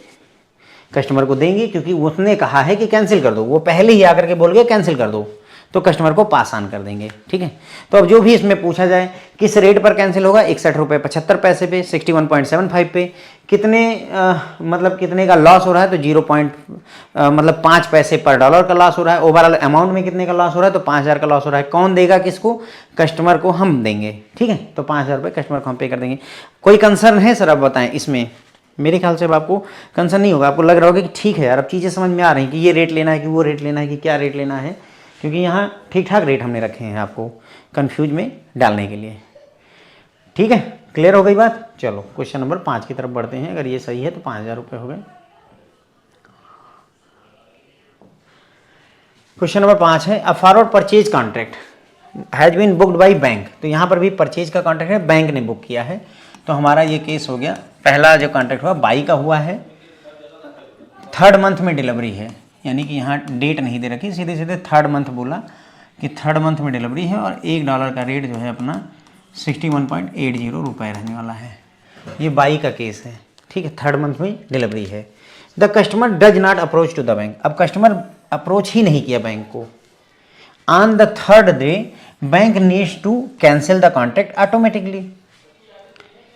कस्टमर को देंगे, क्योंकि उसने कहा है कि कैंसिल कर दो, वो पहले ही आकर के बोल गया कैंसिल कर दो, तो कस्टमर को पास ऑन कर देंगे, ठीक है। तो अब जो भी इसमें पूछा जाए किस रेट पर कैंसिल होगा, 61 रुपये 75 पैसे पे, 61.75 पे, कितने मतलब कितने का लॉस हो रहा है, तो 5 पैसे पर डॉलर का लॉस हो रहा है। ओवरऑल अमाउंट में कितने का लॉस हो रहा है, तो 5,000 का लॉस हो रहा है। कौन देगा किसको? कस्टमर को हम देंगे, ठीक है। तो 5,000 रुपये कस्टमर को हम पे कर देंगे। कोई कंसर्न है सर? अब बताएं इसमें। मेरे ख्याल से अब आपको कंसर्न नहीं होगा, आपको लग रहा होगा कि ठीक है यार अब चीज़ें समझ में आ रही हैं कि ये रेट लेना है कि वो रेट लेना है कि क्या रेट लेना है, क्योंकि यहाँ ठीक ठाक रेट हमने रखे हैं आपको कंफ्यूज में डालने के लिए, ठीक है। क्लियर हो गई बात? चलो क्वेश्चन नंबर 5 की तरफ बढ़ते हैं। अगर ये सही है तो 5,000 रुपये हो गए। क्वेश्चन नंबर 5 है, a forward purchase contract has been booked by bank. तो यहाँ पर भी परचेज का कॉन्ट्रैक्ट है, बैंक ने बुक किया है। तो हमारा ये केस हो गया, पहला जो कॉन्ट्रैक्ट हुआ बाई का हुआ है, 3rd मंथ में डिलीवरी है, यानी कि यहाँ डेट नहीं दे रखी, सीधे सीधे 3rd मंथ बोला कि 3rd मंथ में डिलीवरी है, और $1 का रेट जो है अपना 61.80 रुपये रहने वाला है। ये बाई का केस है, ठीक है। 3rd मंथ में डिलीवरी है। The customer does not approach to the bank. अब कस्टमर अप्रोच ही नहीं किया बैंक को। On the 3rd day bank needs to cancel the contract automatically,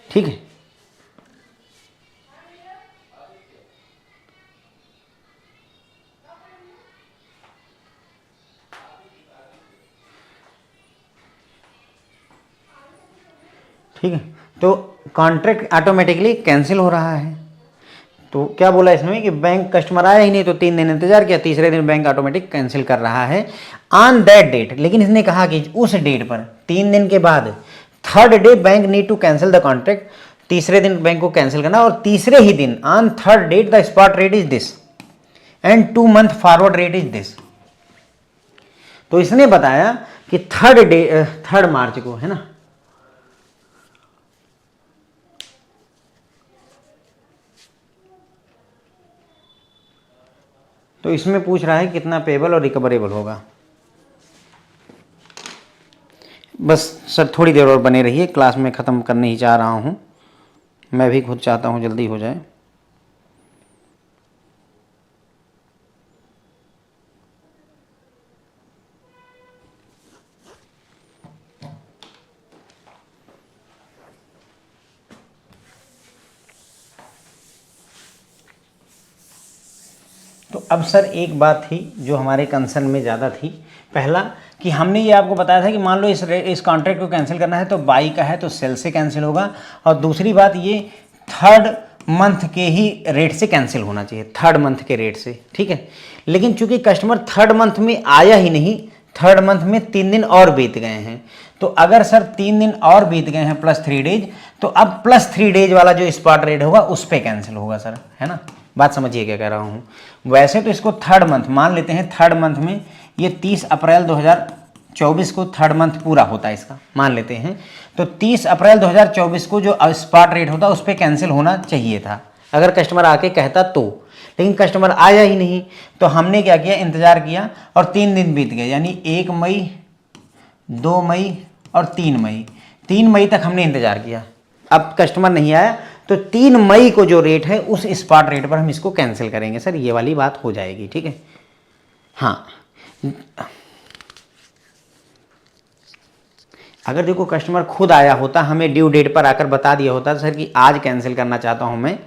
ठीक है। ठीक है, तो कॉन्ट्रैक्ट ऑटोमेटिकली कैंसिल हो रहा है। तो क्या बोला इसमें कि बैंक कस्टमर आया ही नहीं, तो 3 दिन इंतजार किया, तीसरे दिन बैंक ऑटोमेटिक कैंसिल कर रहा है ऑन दैट डेट। लेकिन इसने कहा कि उस डेट पर 3 दिन के बाद 3rd day bank need to cancel the contract, तीसरे दिन बैंक को कैंसिल करना, और तीसरे ही दिन on 3rd date the spot rate is this and 2 month forward rate is this. तो इसने बताया कि 3rd मार्च को, है ना, तो इसमें पूछ रहा है कितना पेबल और रिकवरेबल होगा। बस सर थोड़ी देर और बने रहिए, क्लास में ख़त्म करने ही चाह रहा हूँ, मैं भी खुद चाहता हूँ जल्दी हो जाए। तो अब सर एक बात थी जो हमारे कंसर्न में ज़्यादा थी। पहला कि हमने ये आपको बताया था कि मान लो इस कॉन्ट्रैक्ट को कैंसिल करना है तो बाई का है तो सेल से कैंसिल होगा, और दूसरी बात ये 3rd मंथ के ही रेट से कैंसिल होना चाहिए, 3rd मंथ के रेट से, ठीक है। लेकिन चूंकि कस्टमर 3rd मंथ में आया ही नहीं, 3rd मंथ में 3 दिन और बीत गए हैं, तो अगर सर 3 दिन और बीत गए हैं +3 डेज, तो अब +3 डेज वाला जो स्पॉट रेट होगा उस पर कैंसिल होगा सर, है ना। बात समझिए क्या कह रहा हूँ। वैसे तो इसको 3rd मंथ मान लेते हैं, 3rd मंथ में ये 30 अप्रैल 2024 को 3rd मंथ पूरा होता है इसका, मान लेते हैं। तो 30 अप्रैल 2024 को जो स्पॉट रेट होता है उस पर कैंसिल होना चाहिए था, अगर कस्टमर आके कहता तो। लेकिन कस्टमर आया ही नहीं, तो हमने क्या किया, इंतज़ार किया, और 3 दिन बीत गए, यानी 1 मई 2 मई और 3 मई, 3 मई तक हमने इंतज़ार किया। अब कस्टमर नहीं आया तो 3 मई को जो रेट है उस स्पॉट रेट पर हम इसको कैंसिल करेंगे सर, ये वाली बात हो जाएगी, ठीक है। हाँ, अगर देखो कस्टमर खुद आया होता, हमें ड्यू डेट पर आकर बता दिया होता सर कि आज कैंसिल करना चाहता हूं मैं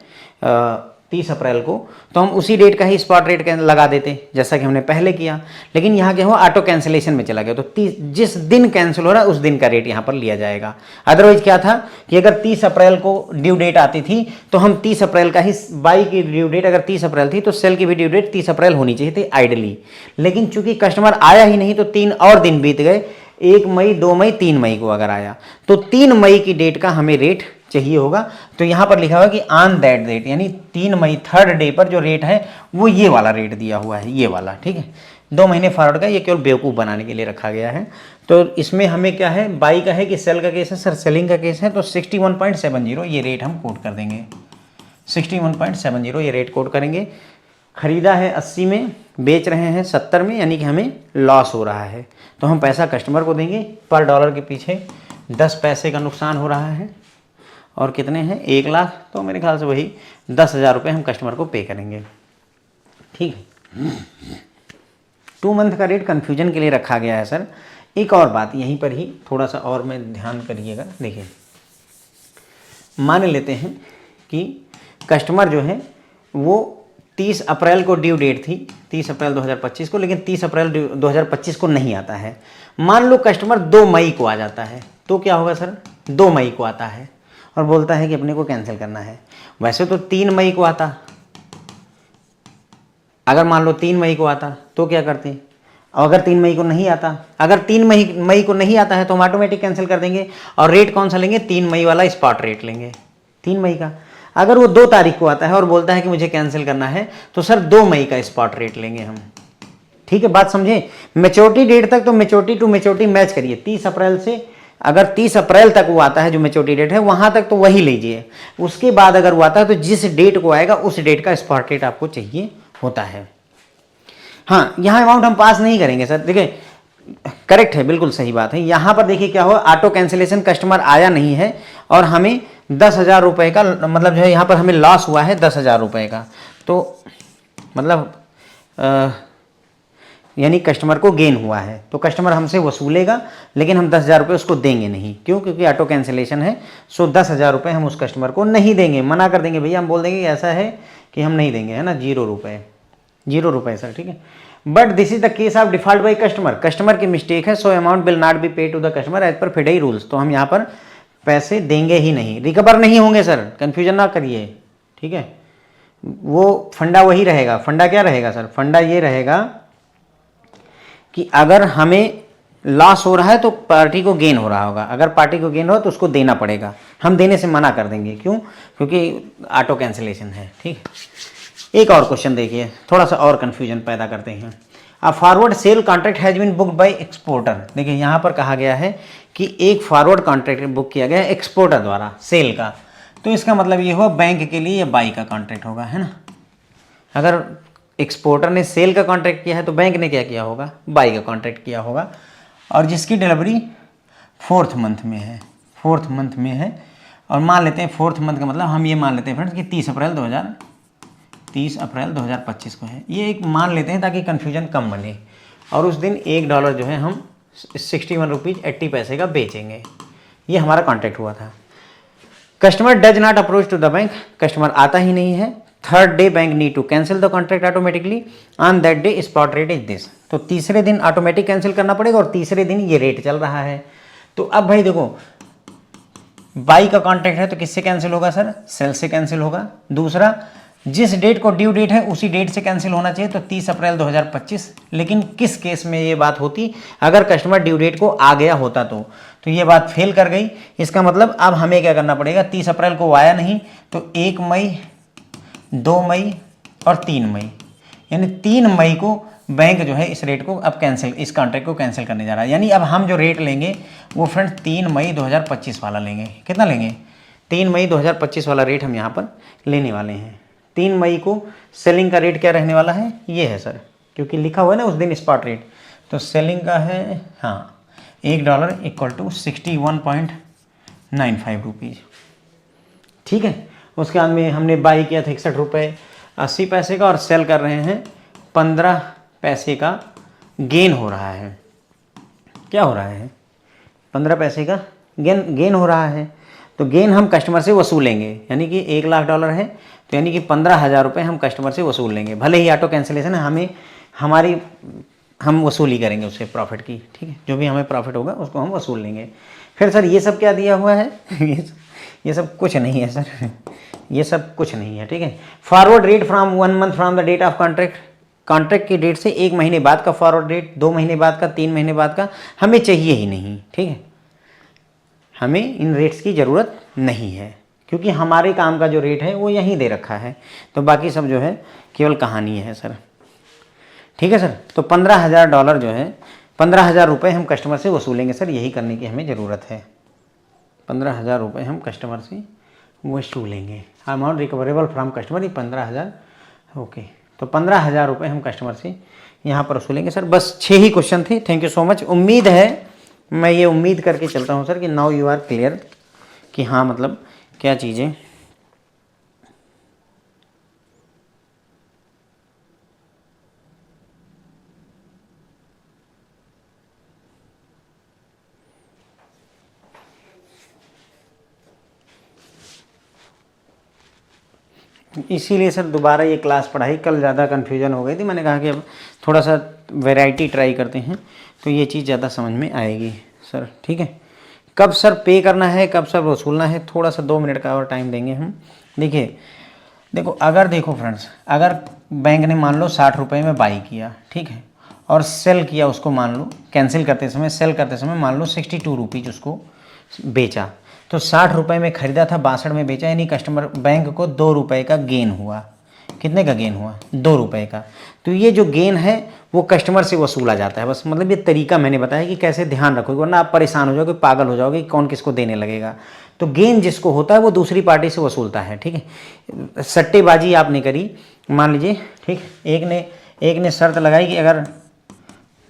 30 अप्रैल को, तो हम उसी डेट का ही स्पॉट रेट लगा देते जैसा कि हमने पहले किया। लेकिन यहाँ क्या हुआ, ऑटो कैंसिलेशन में चला गया, तो जिस दिन कैंसिल हो रहा है उस दिन का रेट यहाँ पर लिया जाएगा। अदरवाइज क्या था कि अगर 30 अप्रैल को ड्यू डेट आती थी तो हम 30 अप्रैल का ही, बाई की ड्यू डेट अगर 30 अप्रैल थी तो सेल की भी ड्यू डेट 30 अप्रैल होनी चाहिए थी आइडली। लेकिन चूंकि कस्टमर आया ही नहीं तो 3 और दिन बीत गए, 1 मई, 2 मई, 3 मई को अगर आया तो 3 मई की डेट का हमें रेट चाहिए होगा। तो यहां पर लिखा हुआ कि ऑन दैट डेट, यानी 3 मई, थर्ड डे पर जो रेट है वो ये वाला रेट दिया हुआ है, ये वाला, ठीक है। 2 महीने फॉरवर्ड का, ये केवल बेवकूफ़ बनाने के लिए रखा गया है। तो इसमें हमें क्या है, बाई का है कि सेल का केस है, सर सेलिंग का केस है, तो 61.70 ये रेट हम कोट कर देंगे। 61.70 ये रेट कोट करेंगे। खरीदा है 80 में, बेच रहे हैं 70 में, यानी कि हमें लॉस हो रहा है, तो हम पैसा कस्टमर को देंगे। पर डॉलर के पीछे 10 पैसे का नुकसान हो रहा है, और कितने हैं, 1 लाख, तो मेरे ख्याल से वही 10,000 रुपये हम कस्टमर को पे करेंगे, ठीक है। 2 मंथ का रेट कन्फ्यूजन के लिए रखा गया है सर। एक और बात यहीं पर ही थोड़ा सा और में ध्यान करिएगा। देखिए, मान लेते हैं कि कस्टमर जो है वो 30 अप्रैल को ड्यू डेट थी, 30 अप्रैल 2025 को, लेकिन 30 अप्रैल 2025 को नहीं आता है। मान लो कस्टमर 2 मई को आ जाता है, तो क्या होगा सर, 2 मई को आता है और बोलता है कि अपने को कैंसिल करना है। वैसे तो 3 मई को आता, अगर मान लो 3 मई को आता तो क्या करते, और अगर 3 मई को नहीं आता, अगर 3 मई को नहीं आता है तो हम ऑटोमेटिक कैंसिल कर देंगे। और रेट कौन सा लेंगे, 3 मई वाला स्पॉट रेट लेंगे, 3 मई का। अगर वो 2 तारीख को आता है और बोलता है कि मुझे कैंसिल करना है, तो सर 2 मई का स्पॉट रेट लेंगे हम, ठीक है, बात समझे। मैच्योरिटी डेट तक तो मैच्योरिटी टू मैच्योरिटी मैच करिए। 30 अप्रैल से, अगर 30 अप्रैल तक वो आता है जो मैच्योरिटी डेट है, वहां तक तो वही लीजिए। उसके बाद अगर वो आता है तो जिस डेट को आएगा उस डेट का स्पॉट रेट आपको चाहिए होता है। हाँ, यहाँ अमाउंट हम पास नहीं करेंगे सर, देखिए करेक्ट है, बिल्कुल सही बात है। यहाँ पर देखिए क्या हुआ, ऑटो कैंसिलेशन, कस्टमर आया नहीं है और हमें 10,000 रुपये का, मतलब जो है यहाँ पर हमें लॉस हुआ है 10,000 रुपये का। तो मतलब यानी कस्टमर को गेन हुआ है, तो कस्टमर हमसे वसूलेगा, लेकिन हम 10,000 रुपये उसको देंगे नहीं। क्यों, क्योंकि ऑटो कैंसिलेशन है। सो 10,000 रुपये हम उस कस्टमर को नहीं देंगे, मना कर देंगे भैया, हम बोल देंगे ऐसा है कि हम नहीं देंगे, है ना, 0 रुपये, 0 रुपये सर, ठीक है। But this is the case of default by customer, customer की मिस्टेक है, so amount will not be pay to the customer as per FEDAI rules. तो हम यहाँ पर पैसे देंगे ही नहीं, रिकवर नहीं होंगे सर, कंफ्यूजन ना करिए, ठीक है। वो फंडा वही रहेगा। फंडा क्या रहेगा सर, फंडा ये रहेगा कि अगर हमें लॉस हो रहा है तो पार्टी को गेन हो रहा होगा, अगर पार्टी को गेन हो तो उसको देना पड़ेगा, हम देने से मना कर देंगे। क्यों, क्योंकि ऑटो कैंसिलेशन है, ठीक है। एक और क्वेश्चन देखिए, थोड़ा सा और कंफ्यूजन पैदा करते हैं। A forward sale contract has been booked by exporter. देखिए यहाँ पर कहा गया है कि एक फॉरवर्ड कॉन्ट्रैक्ट बुक किया गया है एक्सपोर्टर द्वारा सेल का, तो इसका मतलब ये हुआ बैंक के लिए ये बाई का कॉन्ट्रैक्ट होगा, है ना। अगर एक्सपोर्टर ने सेल का कॉन्ट्रैक्ट किया है तो बैंक ने क्या किया होगा, बाई का कॉन्ट्रैक्ट किया होगा, और जिसकी डिलीवरी 4th मंथ में है, 4th मंथ में है। और मान लेते हैं 4th मंथ का मतलब हम ये मान लेते हैं फ्रेंड्स कि 30 अप्रैल 2025 को है, ये एक मान लेते हैं ताकि कन्फ्यूजन कम बने। और उस दिन $1 जो है हम 61 रुपीज़ 80 पैसे का बेचेंगे, ये हमारा कॉन्ट्रैक्ट हुआ था। Customer does not approach to the bank, customer आता ही नहीं है। Third day bank need to cancel the contract automatically, on that day spot rate is this. तो तीसरे दिन ऑटोमेटिक कैंसिल करना पड़ेगा और तीसरे दिन ये रेट चल रहा है। तो अब भाई देखो, बाई का कॉन्ट्रैक्ट है तो किससे कैंसिल होगा सर, सेल से कैंसिल होगा। दूसरा, जिस डेट को ड्यू डेट है उसी डेट से कैंसिल होना चाहिए, तो 30 अप्रैल 2025। लेकिन किस केस में ये बात होती, अगर कस्टमर ड्यू डेट को आ गया होता तो ये बात फेल कर गई। इसका मतलब अब हमें क्या करना पड़ेगा, 30 अप्रैल को आया नहीं तो 1 मई, 2 मई और 3 मई, यानी 3 मई को बैंक जो है इस रेट को अब कैंसिल, इस कॉन्ट्रैक्ट को कैंसिल करने जा रहा है। यानी अब हम जो रेट लेंगे वो फ्रेंड्स 3 मई 2025 वाला लेंगे। कितना लेंगे, 3 मई 2025 वाला रेट हम यहाँ पर लेने वाले हैं। 3 मई को सेलिंग का रेट क्या रहने वाला है, ये है सर, क्योंकि लिखा हुआ है ना उस दिन स्पॉट रेट। तो सेलिंग का है, हाँ, $1 = 61.95 रुपीज़, ठीक है। उसके बाद में हमने बाई किया था 61 रुपये 80 पैसे का, और सेल कर रहे हैं 15 पैसे का गेन हो रहा है। क्या हो रहा है? 15 पैसे का गेन हो रहा है। तो गेन हम कस्टमर से वसूलेंगे, यानी कि $1,00,000 है तो यानी कि 15,000 रुपये हम कस्टमर से वसूल लेंगे। भले ही ऑटो कैंसिलेशन है, हम वसूली करेंगे उससे प्रॉफिट की, ठीक है, जो भी हमें प्रॉफिट होगा उसको हम वसूल लेंगे। फिर सर ये सब क्या दिया हुआ है? ये सब कुछ नहीं है सर, ये सब कुछ नहीं है, ठीक है। Forward rate from 1 month from the date of contract, contract की डेट से 1 महीने बाद का फॉरवर्ड रेट, 2 महीने बाद का, 3 महीने बाद का हमें चाहिए ही नहीं, ठीक है। हमें इन रेट्स की ज़रूरत नहीं है क्योंकि हमारे काम का जो रेट है वो यहीं दे रखा है, तो बाकी सब जो है केवल कहानी है सर, ठीक है सर। तो $15,000 जो है, 15,000 रुपये हम कस्टमर से वसूलेंगे सर, यही करने की हमें ज़रूरत है। 15,000 रुपये हम कस्टमर से वसूलेंगे। अमाउंट रिकवरेबल फ्रॉम कस्टमर, ये 15,000, ओके। तो 15,000 रुपये हम कस्टमर से यहाँ पर वसूलेंगे सर। बस 6 ही क्वेश्चन थे। Thank you so much. उम्मीद है, मैं ये उम्मीद करके चलता हूँ सर कि नाउ यू आर क्लियर कि हाँ मतलब क्या चीज़ें। इसीलिए सर दोबारा ये क्लास पढ़ाई, कल ज़्यादा कन्फ्यूजन हो गई थी, मैंने कहा कि अब थोड़ा सा वैरायटी ट्राई करते हैं तो ये चीज़ ज़्यादा समझ में आएगी सर, ठीक है। कब सर पे करना है, कब सर वसूलना है, थोड़ा सा 2 मिनट का और टाइम देंगे हम। देखिए देखो फ्रेंड्स, अगर बैंक ने मान लो 60 रुपये में बाई किया, ठीक है, और सेल किया उसको, मान लो कैंसिल करते समय, सेल करते समय मान लो 62 रुपीज़ उसको बेचा, तो 60 रुपये में ख़रीदा था, 62 में बेचा, यानी कस्टमर बैंक को 2 रुपये का गेन हुआ। कितने का गेन हुआ? 2 रुपये का। तो ये जो गेन है वो कस्टमर से वसूला जाता है। बस मतलब ये तरीका मैंने बताया कि कैसे ध्यान रखोगे, वरना आप परेशान हो जाओगे, पागल हो जाओगे कि कौन किसको देने लगेगा। तो गेन जिसको होता है वो दूसरी पार्टी से वसूलता है, ठीक है। सट्टेबाजी आपने करी, मान लीजिए, ठीक, एक ने शर्त लगाई कि अगर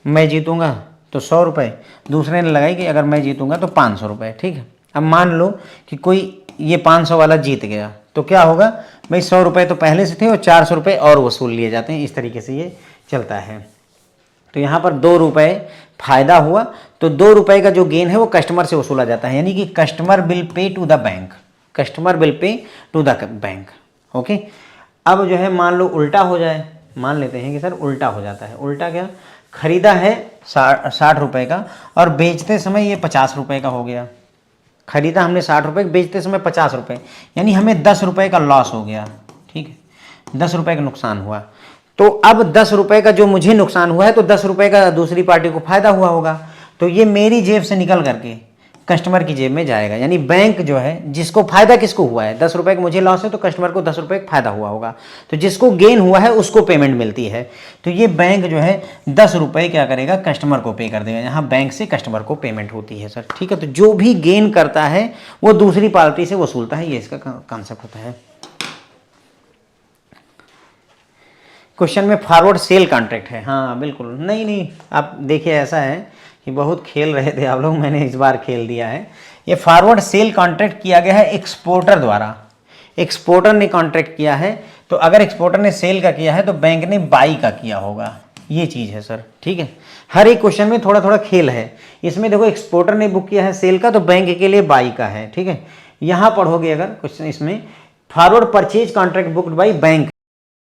मैं जीतूंगा तो 100 रुपये, दूसरे ने लगाई कि अगर मैं जीतूंगा तो 500 रुपये, ठीक है। अब मान लो कि कोई ये 500 वाला जीत गया, तो क्या होगा भाई, 100 रुपये तो पहले से थे और 400 रुपये और वसूल लिए जाते हैं। इस तरीके से ये चलता है। तो यहाँ पर 2 रुपये फायदा हुआ, तो 2 रुपये का जो गेन है वो कस्टमर से वसूला जाता है, यानी कि customer will pay to the bank, customer will pay to the bank, okay. अब जो है मान लो उल्टा हो जाए, मान लेते हैं कि सर उल्टा हो जाता है। उल्टा क्या? खरीदा है 60 रुपये का और बेचते समय ये 50 रुपये का हो गया। खरीदा हमने 60 रुपये, बेचते समय 50 रुपये, यानी हमें 10 रुपये का लॉस हो गया, ठीक है, 10 रुपये का नुकसान हुआ। तो अब 10 रुपये का जो मुझे नुकसान हुआ है, तो 10 रुपये का दूसरी पार्टी को फायदा हुआ होगा, तो ये मेरी जेब से निकल करके कस्टमर की जेब में जाएगा। यानी बैंक जो है, जिसको फायदा किसको हुआ है, 10 रुपये का मुझे लॉस है तो कस्टमर को 10 रुपये का फायदा हुआ होगा, तो जिसको गेन हुआ है उसको पेमेंट मिलती है। तो ये बैंक जो है 10 रुपये क्या करेगा, कस्टमर को पे कर देगा। यहाँ बैंक से कस्टमर को पेमेंट होती है सर, ठीक है। तो जो भी गेन करता है वो दूसरी पार्टी से वसूलता है, ये इसका कॉन्सेप्ट होता है। क्वेश्चन में फॉरवर्ड सेल कॉन्ट्रैक्ट है, हाँ बिल्कुल, नहीं आप देखिए, ऐसा है कि बहुत खेल रहे थे आप लोग, मैंने इस बार खेल दिया है। ये फॉरवर्ड सेल कॉन्ट्रैक्ट किया गया है एक्सपोर्टर द्वारा, एक्सपोर्टर ने कॉन्ट्रैक्ट किया है। तो अगर एक्सपोर्टर ने सेल का किया है तो बैंक ने बाई का किया होगा, ये चीज़ है सर, ठीक है। हर एक क्वेश्चन में थोड़ा थोड़ा खेल है। इसमें देखो एक्सपोर्टर ने बुक किया है सेल का, तो बैंक के लिए बाई का है, ठीक है। यहाँ पढ़ोगे अगर क्वेश्चन, इसमें forward purchase contract booked by bank